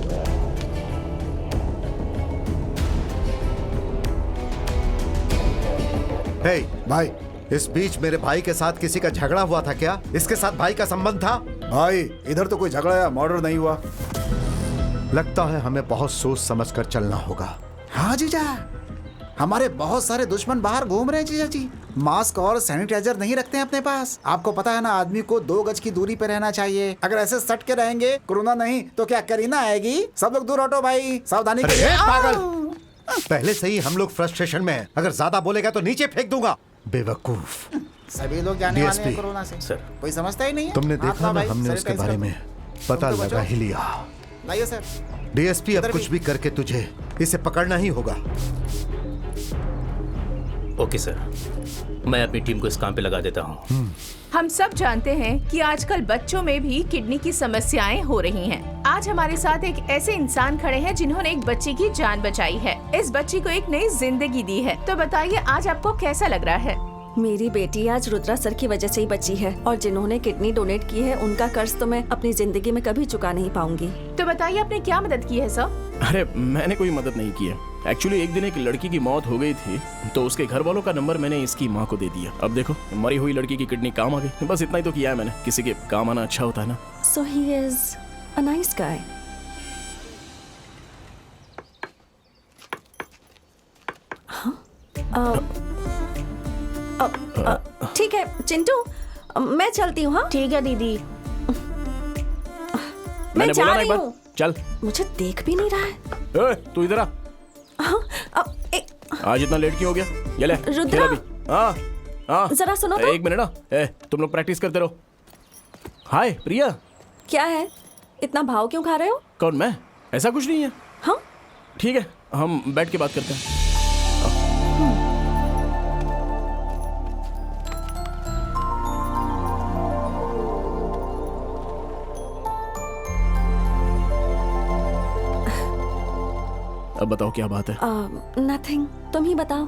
हे भाई, इस बीच मेरे भाई के साथ किसी का झगड़ा हुआ था क्या? इसके साथ भाई का संबंध था? भाई, इधर तो कोई झगड़ा या मर्डर नहीं हुआ। लगता है हमें बहुत सोच समझ कर चलना होगा। हाँ जीजा, हमारे बहुत सारे दुश्मन बाहर घूम रहे हैं जीजा जी। मास्क और सैनिटाइजर नहीं रखते हैं अपने पास। आपको पता है ना, आदमी को 2 गज की दूरी पे रहना चाहिए। अगर ऐसे सट के रहेंगे, कोरोना नहीं तो क्या करीना आएगी। सब लोग दूर हटो भाई, सावधानी के लिए। पागल, पहले से ही हम लोग फ्रस्ट्रेशन में हैं। अगर ज्यादा बोलेगा तो नीचे फेंक दूंगा। बेवकूफ। सभी लोग जाने वाले हैं DSP, कोरोना से। सर, कोई समझता ही नहीं है। तुमने हाथ देखा लाओ ना, भाई, हमने उसके सैनिटाइज बारे करो। में पता तुम तो लगा बचो। ही लिया। लाइए सर। डीएसपी, अब इधर कुछ भी करके तुझे इसे पकड़ना ही होगा। ओके सर, मैं अपनी टीम को इस काम पे लगा देता हूँ। हम सब जानते हैं कि आजकल बच्चों में भी किडनी की समस्याएं हो रही हैं। आज हमारे साथ एक ऐसे इंसान खड़े हैं जिन्होंने एक बच्ची की जान बचाई है, इस बच्ची को एक नई जिंदगी दी है। तो बताइए, आज आपको कैसा लग रहा है? मेरी बेटी आज रुद्रा सर की वजह से ही बची है, और जिन्होंने किडनी डोनेट की है उनका कर्ज तो मैं अपनी जिंदगी में कभी चुका नहीं पाऊंगी। तो बताइए, आपने क्या मदद की है सर? अरे मैंने कोई मदद नहीं की है। एक्चुअली एक दिन एक लड़की की मौत हो गई थी, तो उसके घर वालों का नंबर मैंने इसकी माँ को दे दिया। अब देखो, मरी हुई लड़की की किडनी काम आ गई। बस इतना ही तो किया है मैंने। किसी के काम आना अच्छा होता है ना। So he is a nice guy. ठीक है चिंटू, मैं चलती हूँ। हाँ ठीक है दीदी। मैंने जा बोला ना रही एक बार, हूँ। चल। मुझे देख भी नहीं रहा है। ए, तू इधर आ। हाँ, आज इतना लेट क्यों हो गया? ये ले, रुद्रा। खेल अभी। हाँ हाँ, जरा सुनो तो। एक मिनट ना। तुम लोग प्रैक्टिस करते रहो। हाय प्रिया। क्या है, इतना भाव क्यों खा रहे हो? कौन, मैं? ऐसा कुछ नहीं है। हाँ ठीक है, हम बैठ के बात करते हैं। अब बताओ क्या बात है? नथिंग, तुम ही बताओ।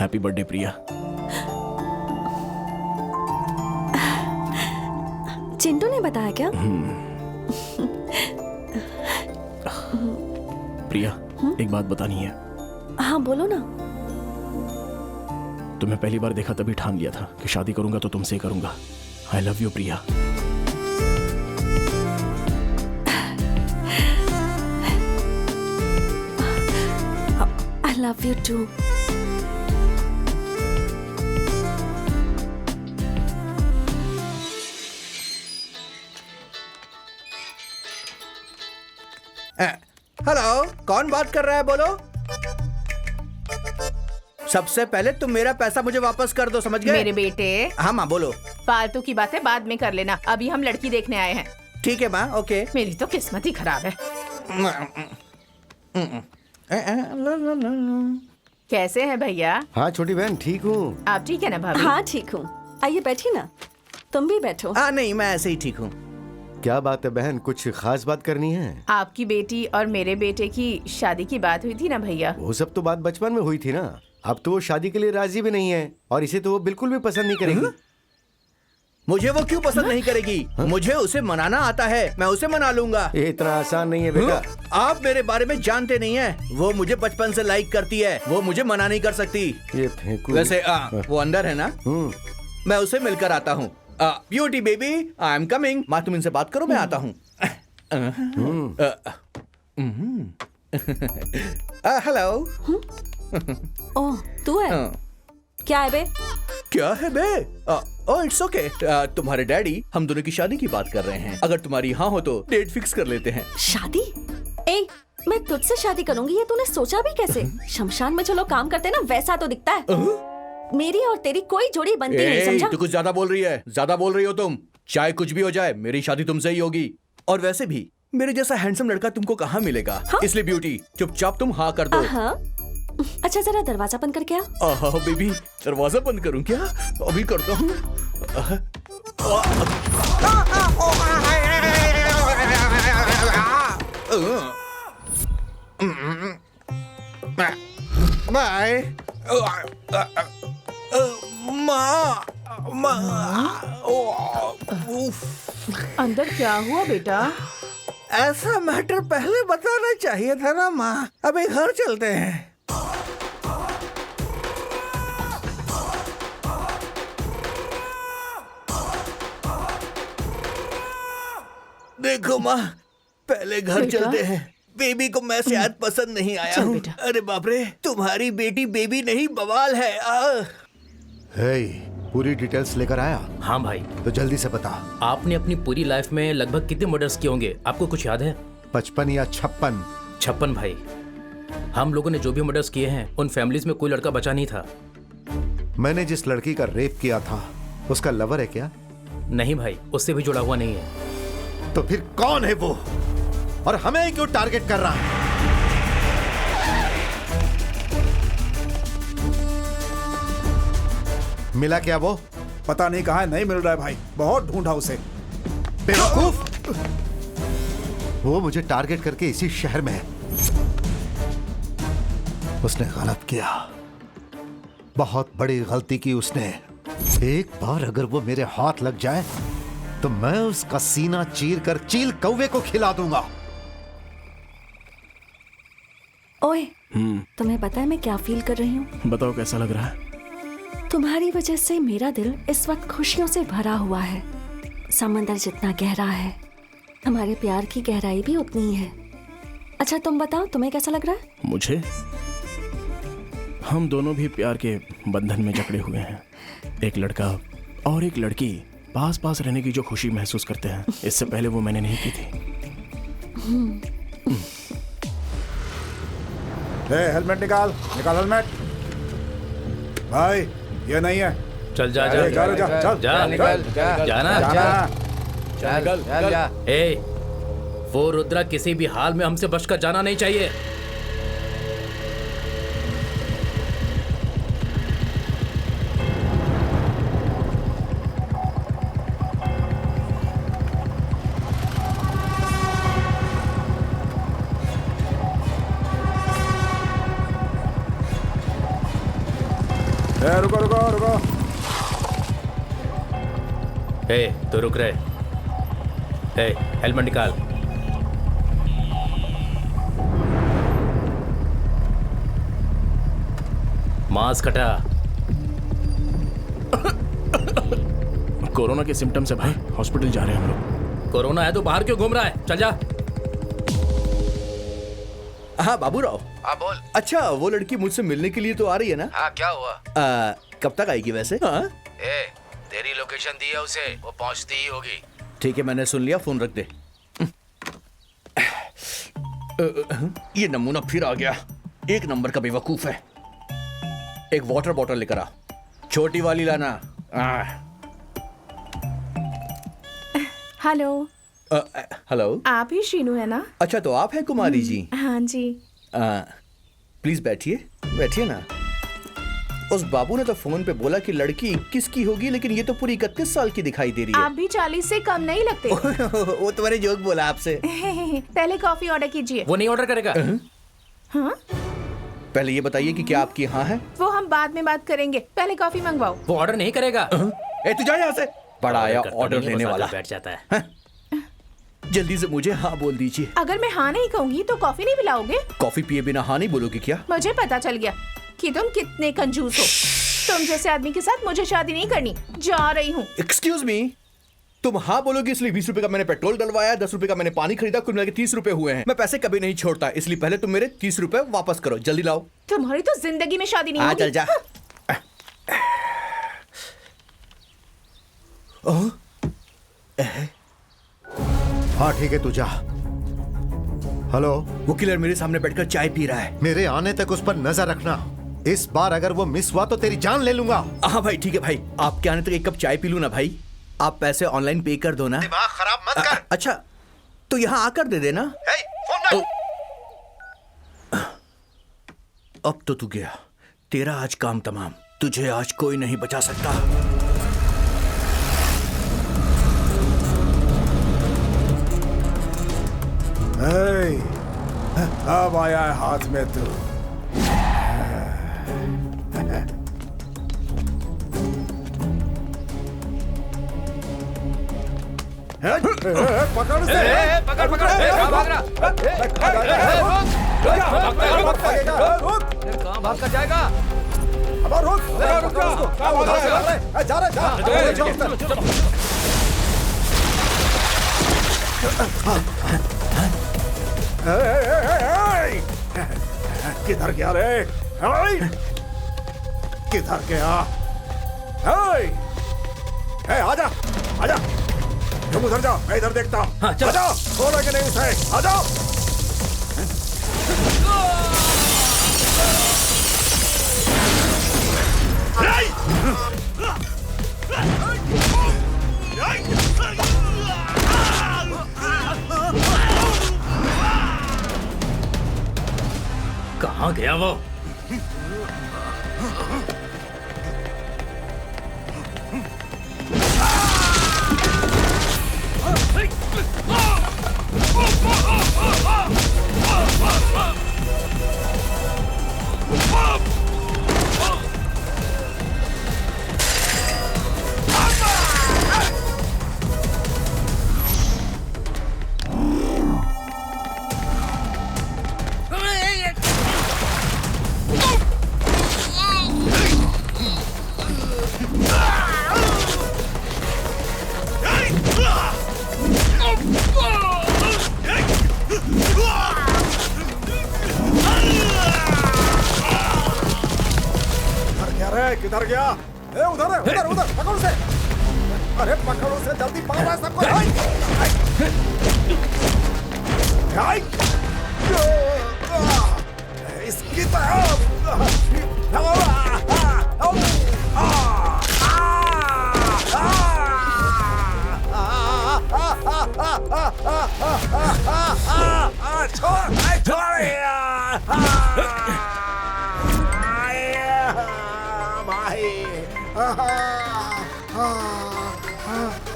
हैप्पी बर्थडे प्रिया। चिंटू ने बताया क्या? प्रिया, एक बात बतानी है। हाँ बोलो ना। तुम्हें पहली बार देखा तभी ठान लिया था कि शादी करूंगा तो तुमसे ही करूंगा। I love you Priya. I love you too. कौन बात कर रहा है बोलो? सबसे पहले तुम मेरा पैसा मुझे वापस कर दो, समझ गए? मेरे बेटे, हाँ माँ बोलो। फालतू की बातें बाद में कर लेना, अभी हम लड़की देखने आए हैं। ठीक है माँ, ओके। मेरी तो किस्मत ही खराब है। कैसे हैं भैया? हाँ छोटी बहन, ठीक हूँ। आप ठीक है ना भाभी? हाँ ठीक हूँ, आइए बैठिए ना। तुम भी बैठो। हाँ नहीं, मैं ऐसे ही ठीक हूँ। क्या बात है बहन, कुछ खास बात करनी है? आपकी बेटी और मेरे बेटे की शादी की बात हुई थी ना भैया? वो सब तो बात बचपन में हुई थी ना। अब तो वो शादी के लिए राजी भी नहीं है और इसे तो वो बिल्कुल भी पसंद नहीं करेगी। मुझे वो क्यों पसंद नहीं करेगी? मुझे उसे मनाना आता है, मैं उसे मना लूंगा। ये इतना आसान नहीं है बेटा। आप मेरे बारे में जानते नहीं हैं। वो मुझे बचपन से लाइक करती है, वो मुझे मना नहीं कर सकती। ये फेंकू। वैसे वो अंदर है ना, मैं उसे मिलकर आता हूँ। Beauty baby, I am coming. माँ तुम इनसे बात करो, मैं आता हूँ। हेलो। ओह तू है? क्या है बे? क्या है बे? Oh it's okay. तुम्हारे डैडी हम दोनों की शादी की बात कर रहे हैं। अगर तुम्हारी हाँ हो तो डेट फिक्स कर लेते हैं। शादी? ए, मैं तुझसे शादी करूंगी ये तूने सोचा भी कैसे? शमशान में जो लोग काम करते हैं ना वैसा तो दिखता है। मेरी और तेरी कोई जोड़ी बनती नहीं, समझा? तू कुछ ज्यादा बोल रही है, ज्यादा बोल रही हो तुम। चाहे कुछ भी हो जाए, मेरी शादी तुमसे ही होगी। और वैसे भी मेरे जैसा हैंडसम लड़का तुमको कहाँ मिलेगा? हाँ? इसलिए ब्यूटी चुपचाप तुम हाँ कर दो। अच्छा जरा दरवाजा बंद कर क्या? बेबी दरवाजा बंद करूं क्या? अभी करता हूँ। बाय। अंदर क्या हुआ बेटा? ऐसा मैटर पहले बताना चाहिए था ना माँ। अभी घर चलते हैं। देखो माँ, पहले घर चलते हैं। बेबी को मैं शायद पसंद नहीं आया हूँ। अरे बाप रे, तुम्हारी बेटी बेबी नहीं बवाल है। हे, पूरी डिटेल्स लेकर आया? हाँ भाई। तो जल्दी से बता। आपने अपनी पूरी लाइफ में लगभग कितने मर्डर्स किए होंगे, आपको कुछ याद है? 55 या 56। 56 भाई। हम लोगों ने जो भी मर्डर्स किए हैं उन फैमिलीज में कोई लड़का बचा नहीं था। मैंने जिस लड़की का रेप किया था उसका लवर है क्या? नहीं भाई, उससे भी जुड़ा हुआ नहीं है। तो फिर कौन है वो और हमें क्यों टारगेट कर रहा है? मिला क्या वो? पता नहीं कहाँ है, नहीं मिल रहा है भाई, बहुत ढूंढा उसे। बेवकूफ! वो मुझे टारगेट करके इसी शहर में है। उसने गलत किया, बहुत बड़ी गलती की उसने। एक बार अगर वो मेरे हाथ लग जाए तो मैं उसका सीना चीर कर चील कौवे को खिला दूंगा। ओए, तुम्हें पता है मैं क्या फील कर रही हूँ? बताओ कैसा लग रहा है? तुम्हारी वजह से मेरा दिल इस वक्त खुशियों से भरा हुआ है। समंदर जितना गहरा है, हमारे प्यार की गहराई भी उतनी ही है। अच्छा तुम बताओ, तुम्हें कैसा लग रहा है? मुझे, हम दोनों भी प्यार के बंधन में जकड़े हुए हैं। एक लड़का और एक लड़की पास पास रहने की जो खुशी महसूस करते हैं, इससे पहले वो मैंने नहीं की थी। हेलमेट निकाल हेलमेट। भाई ये नहीं है। चल जा जा जा जा जा जा निकल जाना। जा। ए, वो रुद्रा किसी भी हाल में हमसे बचकर जाना नहीं चाहिए। रुको रुको रुको। तो रुक रहे। हेलमेट निकाल। मास्क हटा। कोरोना के सिम्टम्स है भाई, हॉस्पिटल जा रहे हैं हम लोग। कोरोना है तो बाहर क्यों घूम रहा है? चल जा। हाँ बाबूराव। हाँ बोल। अच्छा वो लड़की मुझसे मिलने के लिए तो आ रही है ना? हाँ क्या हुआ? कब तक आएगी वैसे? हाँ? तेरी लोकेशन दी है उसे, वो पहुंचती ही होगी। ठीक है, मैंने सुन लिया, फोन रख दे। ये नमूना फिर आ गया, एक नंबर का बेवकूफ है। एक वाटर बॉटल लेकर आ, छोटी वाली लाना। हेलो। हेलो, आप ही शीनू है ना? अच्छा तो आप हैं कुमारी जी? हाँ जी। प्लीज बैठिए, बैठिए ना। उस बाबू ने तो फोन पे बोला कि लड़की 21 की होगी, लेकिन ये तो पूरी 31 साल की दिखाई दे रही है। आप भी 40 से कम नहीं लगते। वो तुम्हारे जोक बोला आपसे। पहले कॉफी ऑर्डर कीजिए। वो नहीं ऑर्डर करेगा। हाँ? पहले ये बताइए कि क्या आपकी यहाँ है? वो हम बाद में बात करेंगे, पहले कॉफी मंगवाओ। वो ऑर्डर नहीं करेगा। ए तू जा यहाँ से। बड़ा आया ऑर्डर लेने वाला। बैठ जाता है। जल्दी से मुझे हाँ बोल दीजिए। अगर मैं हाँ नहीं कहूँगी तो कॉफी नहीं पिलाओगे? कॉफी पिए बिना हाँ नहीं बोलोगे क्या? मुझे पता चल गया कि तुम कितने कंजूस हो। तुम जैसे आदमी के साथ मुझे शादी नहीं करनी। जा रही हूँ। एक्सक्यूज मी, तुम हाँ बोलोगे इसलिए 20 रुपए का मैंने पेट्रोल डलवाया, 10 रुपए का मैंने पानी खरीदा, कुल मिलाकर 30 रुपए हुए हैं। मैं पैसे कभी नहीं छोड़ता, इसलिए पहले तुम मेरे 30 रुपए वापस करो, जल्दी लाओ। तुम्हारी तो जिंदगी में शादी नहीं हाँ होगी। चल जा। हाँ ठीक है, तू जा। हेलो, वो किलर मेरे सामने बैठकर चाय पी रहा है। मेरे आने तक उस पर नजर रखना। इस बार अगर वो मिस हुआ तो तेरी जान ले लूंगा। हाँ भाई ठीक है भाई, आपके आने तक एक कप चाय पी लूं ना भाई। आप पैसे ऑनलाइन पे कर दो ना। दिमाग खराब मत कर। अच्छा तो यहाँ आकर दे देना। फोन रख। अब तो तू गया, तेरा आज काम तमाम। तुझे आज कोई नहीं बचा सकता। अब आया है हाथ में तू। पकड़ से। पकड़ पकड़, कहाँ भाग रहा? कहाँ भाग कर जाएगा? अब रुक जा किधर गया रे? किधर गया? आजा आजा, तुम उधर जाओ, मैं इधर देखता हूँ। हाँ, चलो। आ जाओ, बोलोगे नहीं उसे। आ जाओ। कहाँ गया वो? किधर गया? उधर है, उधर उधर, पकड़ो उसे। अरे पकड़ो उसे, जल्दी पकड़ो सबको। इसकी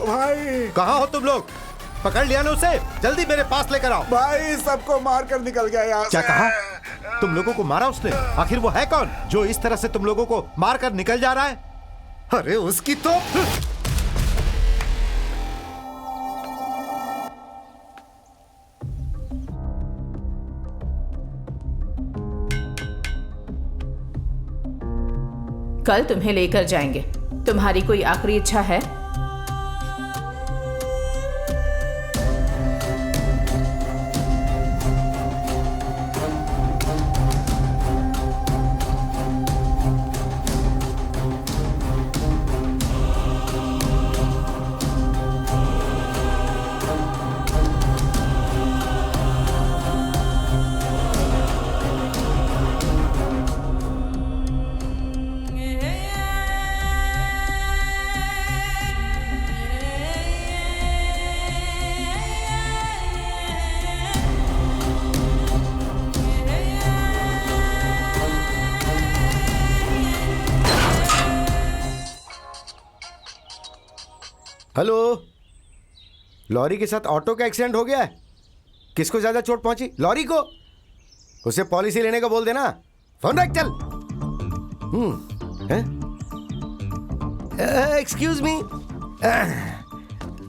भाई, कहाँ हो तुम लोग? पकड़ लिया ना उसे, जल्दी मेरे पास लेकर आओ। भाई सबको मार कर निकल गया यहाँ क्या से। कहा? तुम लोगों को मारा उसने? आखिर वो है कौन जो इस तरह से तुम लोगों को मार कर निकल जा रहा है? अरे उसकी तो कल तुम्हें लेकर जाएंगे। तुम्हारी कोई आखिरी इच्छा है? हेलो, लॉरी के साथ ऑटो का एक्सीडेंट हो गया है। किसको ज्यादा चोट पहुंची? लॉरी को। उसे पॉलिसी लेने को बोल देना। फोन रख, चल। Excuse me.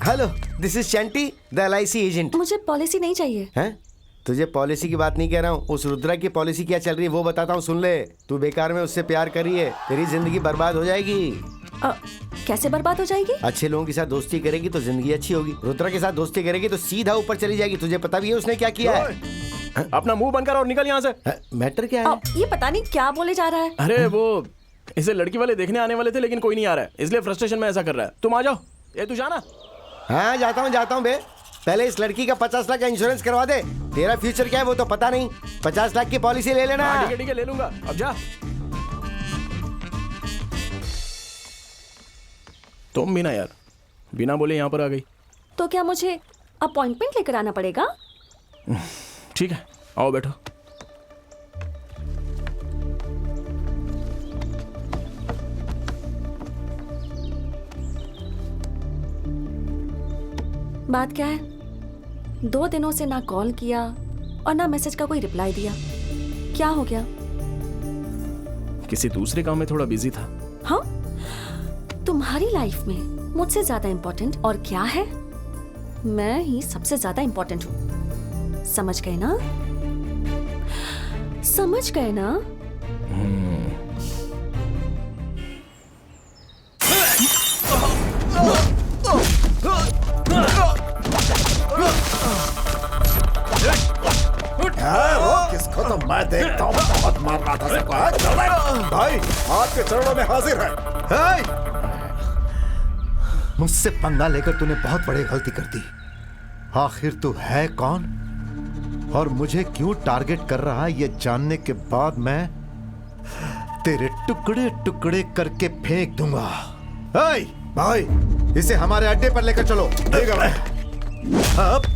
Hello, this is Chanti, the LIC agent. मुझे पॉलिसी नहीं चाहिए। हैं? तुझे पॉलिसी की बात नहीं कह रहा हूँ, उस रुद्रा की पॉलिसी क्या चल रही है वो बताता हूँ, सुन ले। तू बेकार में उससे प्यार कर रही है, तेरी जिंदगी बर्बाद हो जाएगी। कैसे बर्बाद हो जाएगी? अच्छे लोगों के साथ दोस्ती करेगी तो जिंदगी अच्छी होगी। रुद्रा के साथ दोस्ती करेगी तो सीधा ऊपर चली जाएगी। तुझे पता भी है उसने क्या किया है? अपना मुंह बंद कर और निकल यहाँ से। मैटर क्या है? ये पता नहीं क्या बोले जा रहा है। अरे वो इसे लड़की वाले देखने आने वाले थे लेकिन कोई नहीं आ रहा है, इसलिए फ्रस्ट्रेशन में ऐसा कर रहा है। तुम आ जाओ। ये तू जाना। हाँ जाता हूँ बे। पहले इस लड़की का 50 लाख का इंश्योरेंस करवा दे। तेरा फ्यूचर क्या है वो तो पता नहीं। 50 लाख की पॉलिसी ले लेना। ठीक है ले लूंगा। अब जा। तुम भी ना यार, बिना बोले यहाँ पर आ गई। तो क्या मुझे अपॉइंटमेंट लेकर आना पड़ेगा? ठीक है, आओ बैठो। बात क्या है? 2 दिनों से ना कॉल किया और ना मैसेज का कोई रिप्लाई दिया। क्या हो गया? किसी दूसरे काम में थोड़ा बिजी था। हाँ? तुम्हारी लाइफ में मुझसे ज्यादा इम्पोर्टेंट और क्या है? मैं ही सबसे ज्यादा इम्पोर्टेंट हूँ। समझ गए ना? समझ गए ना? किसको तो मैं देखता हूँ, बहुत मार रहा था सबको। भाई आपके चरणों में हाजिर है। मुझसे पंगा लेकर तूने बहुत बड़ी गलती कर दी। आखिर तू है कौन और मुझे क्यों टारगेट कर रहा है ये जानने के बाद मैं तेरे टुकड़े टुकड़े करके फेंक दूंगा। भाई इसे हमारे अड्डे पर लेकर चलो। ठीक है भाई। अब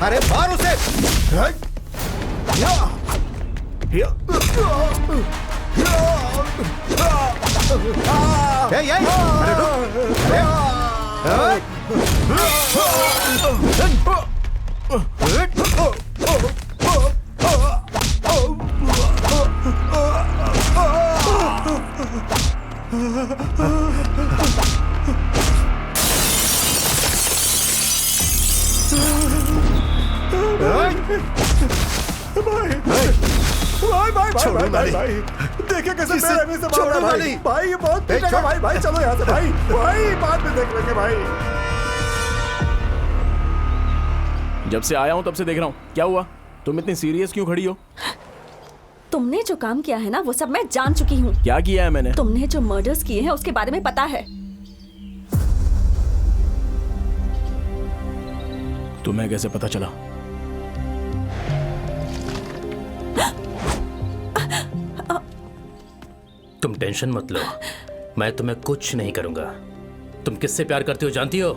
अरे मार उसे। अरे भाई देखिए कैसे बेरहमी से मार रहा है भाई। ये बहुत पीटेगा भाई। चलो यहाँ से भाई बाद में देख लेंगे भाई। जब से आया हूँ तब से देख रहा हूँ। क्या हुआ? तुम इतनी सीरियस क्यों खड़ी हो? तुमने जो काम किया है ना वो सब मैं जान चुकी हूँ। क्या किया है मैंने? तुमने जो मर्डर्स किए हैं उसके बारे में पता है। तुम्हें कैसे पता चला? तुम टेंशन मत लो, मैं तुम्हें कुछ नहीं करूंगा। तुम किससे प्यार करती हो जानती हो?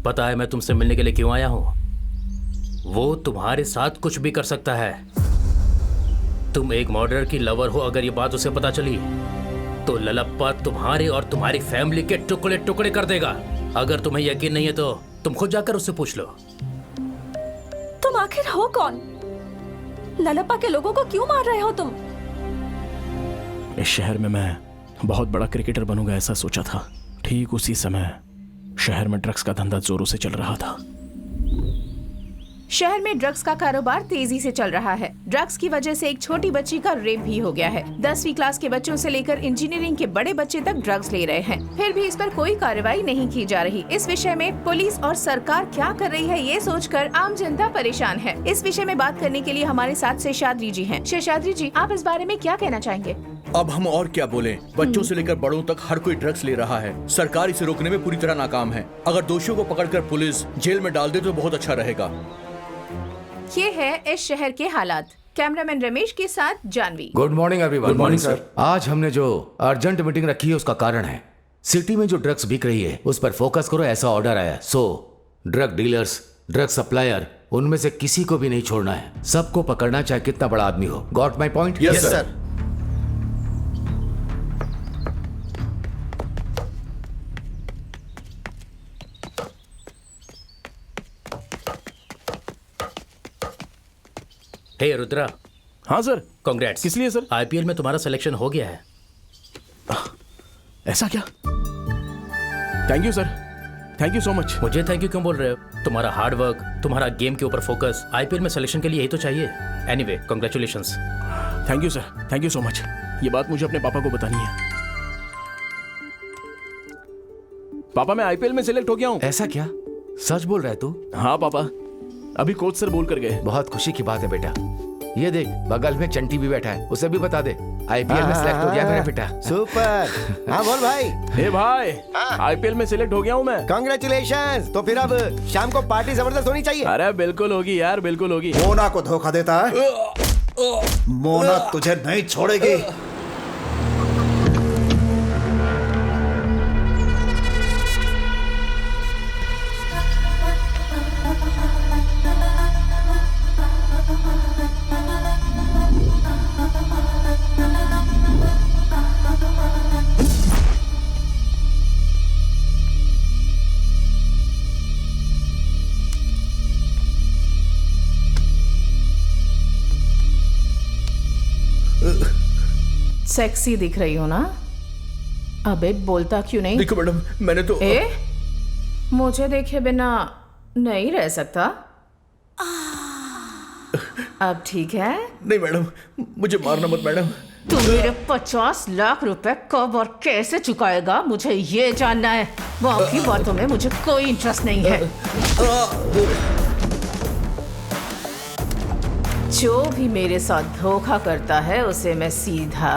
पता है मैं तुमसे मिलने के लिए क्यों आया हूं? वो तुम्हारे साथ कुछ भी कर सकता है। तुम एक मर्डरर की लवर हो, अगर ये बात उसे पता चली तो ललप्पा तुम्हारे और तुम्हारी फैमिली के टुकड़े टुकड़े कर देगा। अगर तुम्हें यकीन नहीं है तो तुम खुद जाकर उससे पूछ लो। तुम आखिर हो कौन? ललप्पा के लोगों को क्यों मार रहे हो तुम? इस शहर में मैं बहुत बड़ा क्रिकेटर बनूंगा ऐसा सोचा था। ठीक उसी समय शहर में ड्रग्स का धंधा जोरों से चल रहा था। शहर में ड्रग्स का कारोबार तेजी से चल रहा है। ड्रग्स की वजह से एक छोटी बच्ची का रेप भी हो गया है। 10वीं क्लास के बच्चों से लेकर इंजीनियरिंग के बड़े बच्चे तक ड्रग्स ले रहे हैं, फिर भी इस पर कोई कार्रवाई नहीं की जा रही। इस विषय में पुलिस और सरकार क्या कर रही है, ये सोचकर आम जनता परेशान है। इस विषय में बात करने के लिए हमारे साथ शेषाद्री जी हैं। शेषाद्री जी, आप इस बारे में क्या कहना चाहेंगे? अब हम और क्या बोलें? बच्चों से लेकर बड़ों तक हर कोई ड्रग्स ले रहा है। सरकार इसे रोकने में पूरी तरह नाकाम है। अगर दोषियों को पकड़कर पुलिस जेल में डाल दे तो बहुत अच्छा रहेगा। ये है इस शहर के हालात। कैमरामैन रमेश के साथ Janvi. Good morning everyone. Good morning sir. आज हमने जो अर्जेंट मीटिंग रखी है उसका कारण है सिटी में जो ड्रग्स बिक रही है उस पर फोकस करो, ऐसा ऑर्डर आया। So drug dealers, drug supplier, उनमें से किसी को भी नहीं छोड़ना है। सबको पकड़ना, चाहे कितना बड़ा आदमी हो। Got my point? Yes sir. Hey Rudra. हाँ सर। कांग्रेट्स। किस लिए सर? आईपीएल में तुम्हारा सिलेक्शन हो गया है। ऐसा क्या? Thank you sir, thank you so much. मुझे थैंक यू क्यों बोल रहे हो? तुम्हारा हार्ड वर्क, तुम्हारा गेम के ऊपर फोकस, आईपीएल में सिलेक्शन के लिए यही तो चाहिए। Anyway, congratulations. Thank you sir, thank you so much. ये बात मुझे अपने पापा को बतानी है। पापा, मैं आईपीएल में सिलेक्ट हो गया हूँ। ऐसा क्या? सच बोल रहा है तू? हाँ पापा, अभी कोच सर बोल कर गए। बहुत खुशी की बात है बेटा। ये देख, बगल में चंटी भी बैठा है, उसे भी बता दे आईपीएल में सिलेक्ट हो गया मेरा बेटा। सुपर। हाँ बोल भाई। हे भाई, आईपीएल में सिलेक्ट हो गया हूँ मैं। कांग्रेचुलेशंस। तो फिर अब शाम को पार्टी जबरदस्त होनी चाहिए। अरे बिल्कुल होगी यार, बिल्कुल होगी। मोना को धोखा देता है, मोना तुझे नहीं छोड़ेगी। सेक्सी दिख रही हो ना? अबे बोलता क्यों नहीं? देखो मैडम, मैंने तो मुझे देखे बिना नहीं रह सकता। अब ठीक है? नहीं मैडम, मुझे मारना मत मैडम। तू मेरे 50 लाख रुपए कब और कैसे चुकाएगा, मुझे ये जानना है। बाकी बातों में मुझे कोई इंटरेस्ट नहीं है। जो भी मेरे साथ धोखा करता है उसे मैं सीधा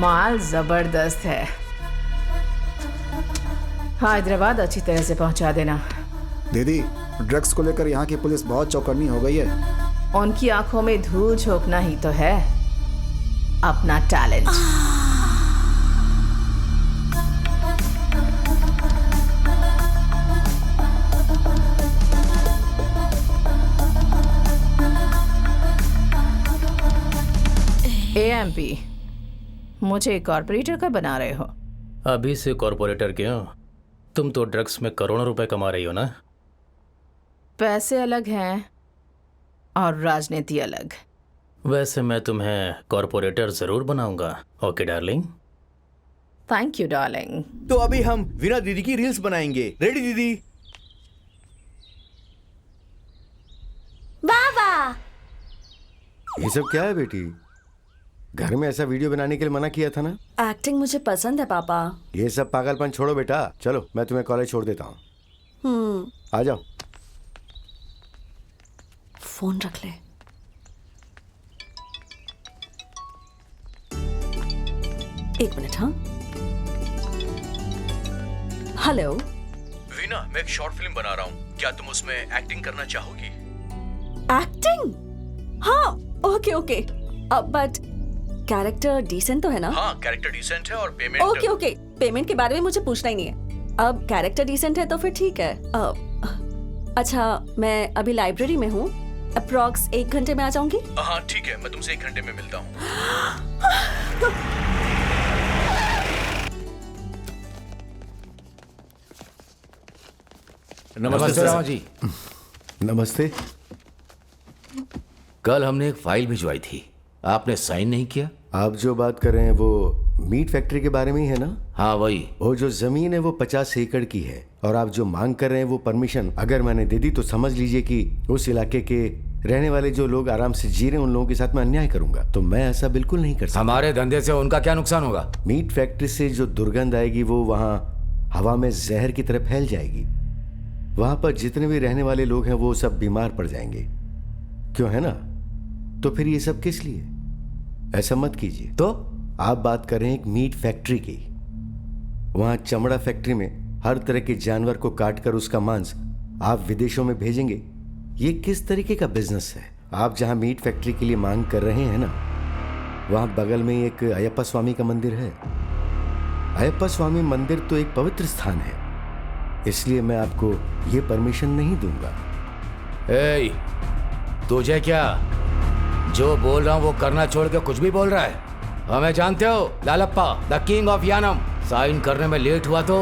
माल जबरदस्त है। हैदराबाद अच्छी तरह से पहुंचा देना। दीदी, ड्रग्स को लेकर यहाँ की पुलिस बहुत चौकन्नी हो गई है। उनकी आंखों में धूल झोंकना ही तो है अपना टैलेंट। एएमपी, मुझे कॉर्पोरेटर का बना रहे हो? अभी से कॉर्पोरेटर क्यों? तुम तो ड्रग्स में करोड़ों रुपए कमा रही हो ना। पैसे अलग हैं और राजनीति अलग। वैसे मैं तुम्हें कॉर्पोरेटर जरूर बनाऊंगा। Okay darling. Thank you darling. तो अभी हम वीना दीदी की रील्स बनाएंगे। रेडी दीदी? वाह। ये सब क्या है बेटी? घर में ऐसा वीडियो बनाने के लिए मना किया था ना? एक्टिंग मुझे पसंद है पापा। ये सब पागलपन छोड़ो बेटा, चलो मैं तुम्हें कॉलेज छोड़ देता हूँ। आ जाओ। फोन रख ले। एक मिनट। हाँ, हेलो वीना, मैं एक शॉर्ट फिल्म बना रहा हूँ, क्या तुम उसमें एक्टिंग करना चाहोगी? एक्टिंग? हाँ, okay okay. But character decent तो है ना? हाँ, कैरेक्टर डिसेंट है और पेमेंट। ओके ओके, पेमेंट के बारे में मुझे पूछना ही नहीं है। अब कैरेक्टर डिसेंट है तो फिर ठीक है। अच्छा, मैं अभी लाइब्रेरी में हूँ, अप्रॉक्स 1 घंटे में आ जाऊंगी। हाँ ठीक है, मैं तुमसे 1 घंटे में मिलता हूँ। नमस्ते रामा जी। नमस्ते। कल हमने एक फाइल भिजवाई थी, आपने साइन नहीं किया। आप जो बात कर रहे हैं वो मीट फैक्ट्री के बारे में ही है ना? हाँ वही। वो जो जमीन है वो 50 एकड़ की है और आप जो मांग कर रहे हैं वो परमिशन अगर मैंने दे दी तो समझ लीजिए कि उस इलाके के रहने वाले जो लोग आराम से जी रहे हैं उन लोगों के साथ मैं अन्याय करूंगा। तो मैं ऐसा बिल्कुल नहीं कर सकता। हमारे धंधे से उनका क्या नुकसान होगा? मीट फैक्ट्री से जो दुर्गंध आएगी वो वहाँ हवा में जहर की तरह फैल जाएगी। वहां पर जितने भी रहने वाले लोग हैं वो सब बीमार पड़ जाएंगे, क्यों है ना? तो फिर ये सब किस लिए? ऐसा मत कीजिए। तो आप बात कर रहे हैं एक मीट फैक्ट्री की। वहां चमड़ा फैक्ट्री में हर तरह के जानवर को काटकर उसका मांस आप विदेशों में भेजेंगे। ये किस तरीके का बिजनेस है? आप जहां मीट फैक्ट्री के लिए मांग कर रहे हैं ना, वहां बगल में एक अयप्पा स्वामी का मंदिर है। अयप्पा स्वामी मंदिर तो एक पवित्र स्थान है, इसलिए मैं आपको ये परमिशन नहीं दूंगा। ए, तुझे क्या जो बोल रहा हूं वो करना छोड़ के कुछ भी बोल रहा है? हमें जानते हो, Lalappa the king of Yanam. Sign करने में लेट हुआ तो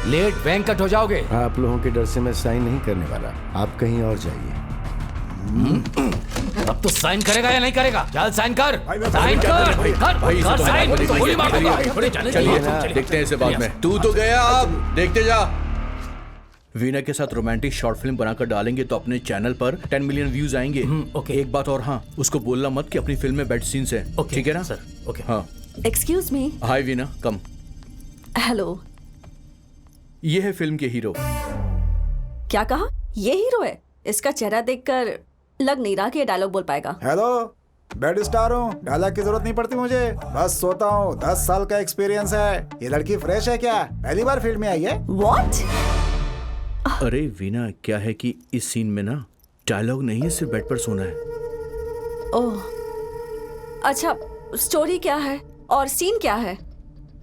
लेट वेंकट हो जाओगे। आप लोगों के डर से मैं साइन नहीं करने वाला, आप कहीं और जाइए। अब तो साइन करेगा या नहीं करेगा? चल साइन कर, साइन कर साइन। गोली मार दूंगा। चलिए ना, देखते हैं इसे बाद में। तू तो गया, अब देखते जा। वीना के साथ रोमांटिक शॉर्ट फिल्म बनाकर डालेंगे तो अपने चैनल पर 10 मिलियन व्यूज आएंगे। ओके। एक बात और, हाँ, उसको बोलना मत कि अपनी फिल्म में बेड सीन्स हैं। ठीक है ना सर? ओके। हाँ। Excuse me. Hi Veena, come. Hello. ये है फिल्म के हीरो। क्या कहा? ये हीरो है? इसका चेहरा देखकर लग नहीं रहा कि ये डायलॉग बोल पाएगा। हेलो, बेड स्टार हूँ, डायलॉग की जरूरत नहीं पड़ती मुझे, बस सोता हूँ। 10 साल का एक्सपीरियंस है। ये लड़की फ्रेश है क्या? पहली बार फील्ड में आई है? What? अरे वीना, क्या है कि इस सीन में ना डायलॉग नहीं है, सिर्फ बेड पर सोना है। ओह, अच्छा, स्टोरी क्या है और सीन क्या है?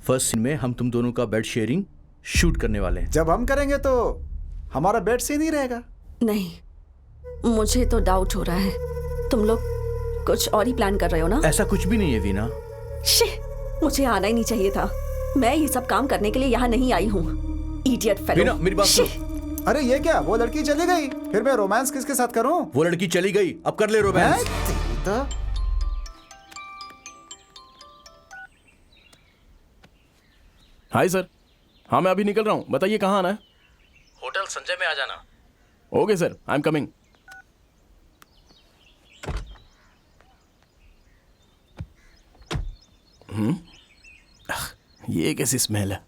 फर्स्ट सीन में हम तुम दोनों का बेड शेयरिंग शूट करने वाले हैं। जब हम करेंगे तो हमारा बेड सीन ही रहेगा। नहीं, मुझे तो डाउट हो रहा है। तुम लोग कुछ और ही प्लान कर रहे हो ना? ऐसा कुछ भी नहीं है वीना। मुझे आना ही नहीं चाहिए था। मैं ये सब काम करने के लिए यहाँ नहीं आई हूँ। Idiot fellow. वीना, मेरी बात सुनो। अरे ये क्या, वो लड़की चली गई, फिर मैं रोमांस किसके साथ करूं? वो लड़की चली गई, अब कर ले रोमांस। Hi sir. हाँ मैं अभी निकल रहा हूँ, बताइए कहाँ आना है? होटल संजय में आ जाना। Okay sir, I am coming. ये कैसी स्मेल है?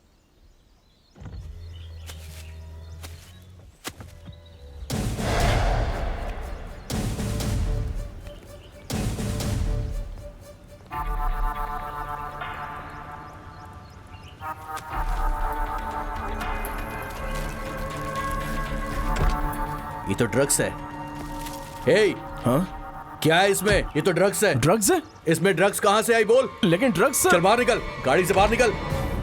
ये तो ड्रग्स है। हे, हाँ क्या है इसमें? ये तो ड्रग्स है। ड्रग्स है? इसमें ड्रग्स कहाँ से आई बोल? लेकिन ड्रग्स सर। चल बाहर निकल, गाड़ी से बाहर निकल।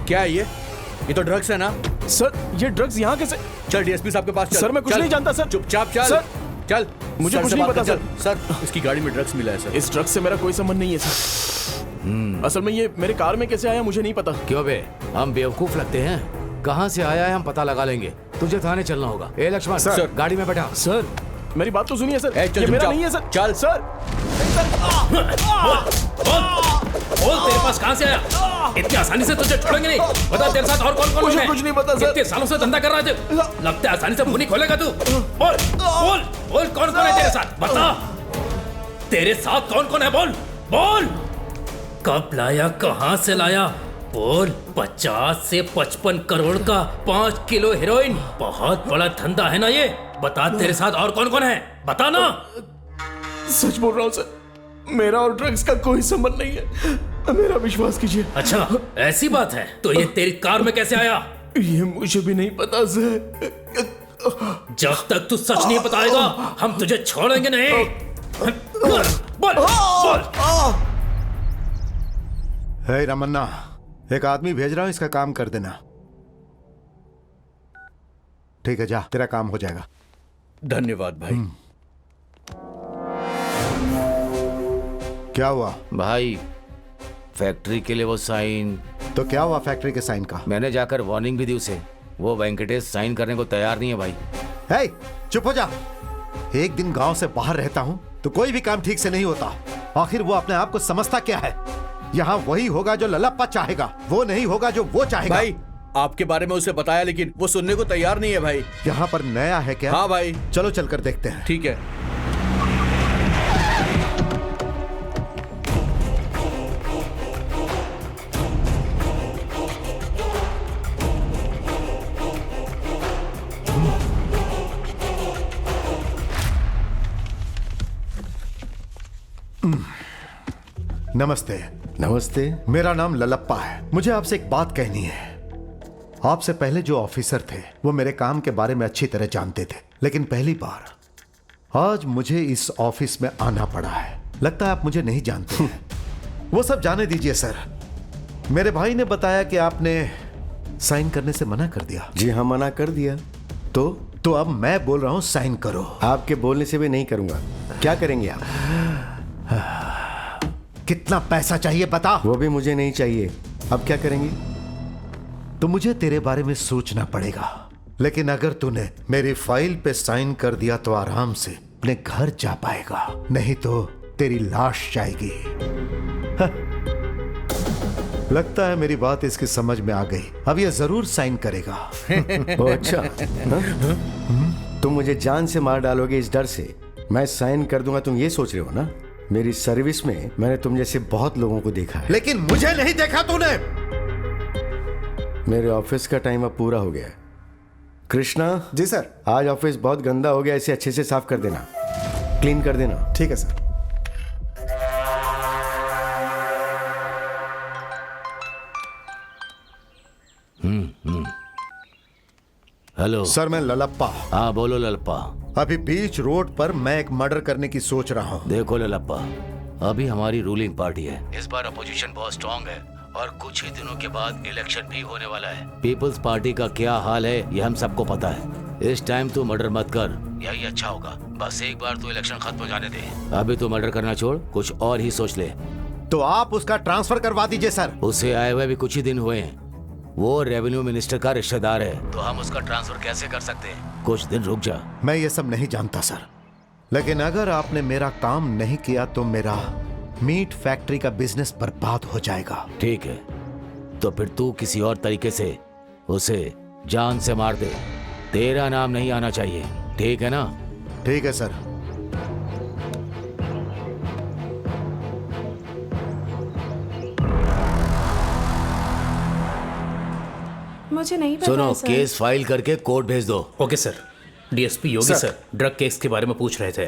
क्या है ये तो ड्रग्स है ना? सर ये ड्रग्स यहाँ कैसे? चल डीएसपी साहब के पास चल। सर मैं कुछ चल, नहीं जानता सर। चुपचाप चल। सर, चल, मुझे सर कुछ से नहीं बात पता कर। सर, इसकी गाड़ी में ड्रग्स मिला है सर। इस ड्रग्स से मेरा कोई संबंध नहीं है सर। असल में ये मेरे कार में कैसे आया मुझे नहीं पता। क्यों बे, हम बेवकूफ लगते हैं? कहाँ से आया है हम पता लगा लेंगे। तुझे थाने चलना होगा। ए लक्ष्मण, सर, गाड़ी में बैठा। सर मेरी बात तो सुनिए सर। चल, ये मेरा चुपचाप। नहीं है सर। चल सर। बोल तेरे पास कहाँ से आया? इतनी आसानी से तुझे छोड़ेंगे नहीं। बता तेरे साथ और कौन कौन मुझे है? कुछ नहीं पता सर। कितने सालों से धंधा कर रहा है तू? लगता है आसानी से मुंह नहीं खोलेगा तू। बोल बोल बोल, कौन कौन है तेरे साथ? बता, तेरे साथ कौन कौन है? बोल बोल। कब लाया, कहाँ से लाया? बोल। 50 से 55 करोड़ का 5 किलो हेरोइन, बहुत बड़ा धंधा है ना ये। बता तेरे साथ और कौन कौन है, बता ना। सच बोल रहा हूँ सर, मेरा और ड्रग्स का कोई संबंध नहीं है, मेरा विश्वास कीजिए। अच्छा ऐसी बात है, तो ये तेरी कार में कैसे आया? ये मुझे भी नहीं पता सर। जब तक तू सच नहीं बताएगा हम तुझे छोड़ेंगे नहीं। बोल बोल बोल। हे रमन्ना, एक आदमी भेज रहा हूं, इसका काम कर देना। ठीक है, जा, तेरा काम हो जाएगा। धन्यवाद भाई। क्या हुआ भाई, फैक्ट्री के लिए वो साइन। तो क्या हुआ फैक्ट्री के साइन का? मैंने जाकर वार्निंग भी दी उसे। वो वेंकटेश साइन करने को तैयार नहीं है भाई। हे, चुप हो जा। एक दिन गांव से बाहर रहता हूं तो कोई भी काम ठीक से नहीं होता। आखिर वो अपने आप को समझता क्या है? यहाँ वही होगा जो ललप्पा चाहेगा, वो नहीं होगा जो वो चाहेगा। भाई आपके बारे में उसे बताया लेकिन वो सुनने को तैयार नहीं है भाई। यहाँ पर नया है क्या? हाँ भाई। चलो चलकर देखते हैं। ठीक है। नमस्ते। नमस्ते। मेरा नाम ललप्पा है। मुझे आपसे एक बात कहनी है। आपसे पहले जो ऑफिसर थे वो मेरे काम के बारे में अच्छी तरह जानते थे, लेकिन पहली बार आज मुझे इस ऑफिस में आना पड़ा है। लगता है आप मुझे नहीं जानते हैं। वो सब जाने दीजिए सर। मेरे भाई ने बताया कि आपने साइन करने से मना कर दिया। जी हाँ, मना कर दिया। तो अब मैं बोल रहा हूं साइन करो। आपके बोलने से भी नहीं करूंगा। क्या करेंगे आप? कितना पैसा चाहिए बता। वो भी मुझे नहीं चाहिए। अब क्या करेंगे? तो मुझे तेरे बारे में सोचना पड़ेगा, लेकिन अगर तूने मेरी फाइल पे साइन कर दिया तो आराम से अपने घर जा पाएगा, नहीं तो तेरी लाश जाएगी। लगता है मेरी बात इसकी समझ में आ गई। अब ये जरूर साइन करेगा। ओ अच्छा। हाँ? तुम मुझे जान से मार डालोगे इस डर से मैं साइन कर दूंगा, तुम ये सोच रहे हो ना? मेरी सर्विस में मैंने तुम जैसे बहुत लोगों को देखा है। लेकिन मुझे नहीं देखा तूने। मेरे ऑफिस का टाइम अब पूरा हो गया है। कृष्णा। जी सर। आज ऑफिस बहुत गंदा हो गया, इसे अच्छे से साफ कर देना, क्लीन कर देना। ठीक है सर। हेलो सर, मैं ललप्पा। हाँ बोलो ललप्पा। अभी बीच रोड पर मैं एक मर्डर करने की सोच रहा हूँ। देखो ललप्पा, अभी हमारी रूलिंग पार्टी है। इस बार अपोजिशन बहुत स्ट्रांग है और कुछ ही दिनों के बाद इलेक्शन भी होने वाला है। पीपल्स पार्टी का क्या हाल है ये हम सबको पता है। इस टाइम तू मर्डर मत कर, यही अच्छा होगा। बस एक बार तो इलेक्शन खत्म हो जाने दे। अभी तू मर्डर करना छोड़, कुछ और ही सोच ले। तो आप उसका ट्रांसफर करवा दीजिए सर। उसे आए हुए भी कुछ ही दिन हुए हैं। वो रेवेन्यू मिनिस्टर का रिश्तेदार है, तो हम उसका ट्रांसफर कैसे कर सकते हैं? कुछ दिन रुक जा। मैं ये सब नहीं जानता सर, लेकिन अगर आपने मेरा काम नहीं किया तो मेरा मीट फैक्ट्री का बिजनेस बर्बाद हो जाएगा। ठीक है, तो फिर तू किसी और तरीके से उसे जान से मार दे। तेरा नाम नहीं आना चाहिए, ठीक है ना? ठीक है सर। मुझे नहीं पता सुनो, है, सर। केस फाइल करके कोर्ट भेज दो। Okay sir. डीएसपी योगी सर ड्रग केस के बारे में पूछ रहे थे।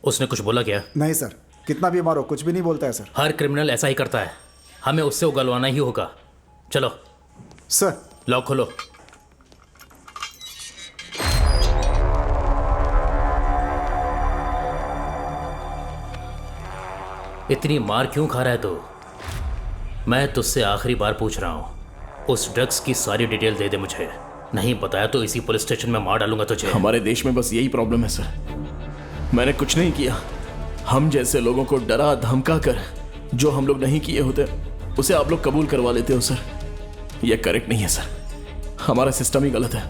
उसने कुछ बोला क्या? नहीं सर, कितना भी मारो कुछ भी नहीं बोलता है सर। हर क्रिमिनल ऐसा ही करता है, हमें उससे उगलवाना ही होगा। चलो सर। लॉक खोलो। इतनी मार क्यों खा रहा है तू? मैं तुझसे आखिरी बार पूछ रहा हूं, उस ड्रग्स की सारी डिटेल दे दे मुझे। नहीं बताया तो इसी पुलिस स्टेशन में मार डालूंगा तुझे। हमारे देश में बस यही प्रॉब्लम है सर। मैंने कुछ नहीं किया। हम जैसे लोगों को डरा धमका कर जो हम लोग नहीं किए होते उसे आप लोग कबूल करवा लेते हो सर। यह करेक्ट नहीं है सर, हमारा सिस्टम ही गलत है।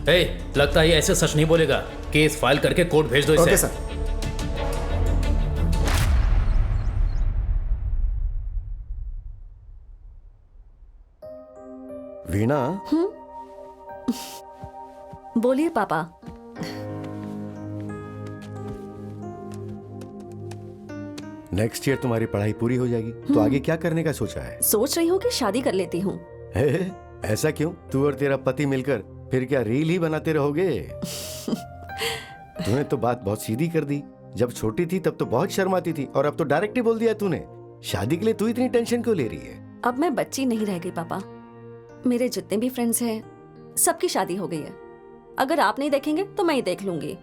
लगता है ये ऐसे सच नहीं बोलेगा। केस फाइल करके कोर्ट भेज दो इसे। Okay sir. वीणा। बोलिए पापा। नेक्स्ट ईयर तुम्हारी पढ़ाई पूरी हो जाएगी तो आगे क्या करने का सोचा है? सोच रही हूँ कि शादी कर लेती हूँ। ऐसा क्यों? तू और तेरा पति मिलकर फिर क्या रील ही बनाते रहोगे? तूने तो बात बहुत सीधी कर दी। जब छोटी थी तब तो बहुत शर्माती थी और अब तो डायरेक्ट ही बोल दिया तूने। शादी के लिए तू इतनी टेंशन क्यों ले रही है? अब मैं बच्ची नहीं रह गई पापा। मेरे जितने भी फ्रेंड्स हैं सबकी शादी हो गई है। अगर आप नहीं देखेंगे तो मैं ही देख लूंगी।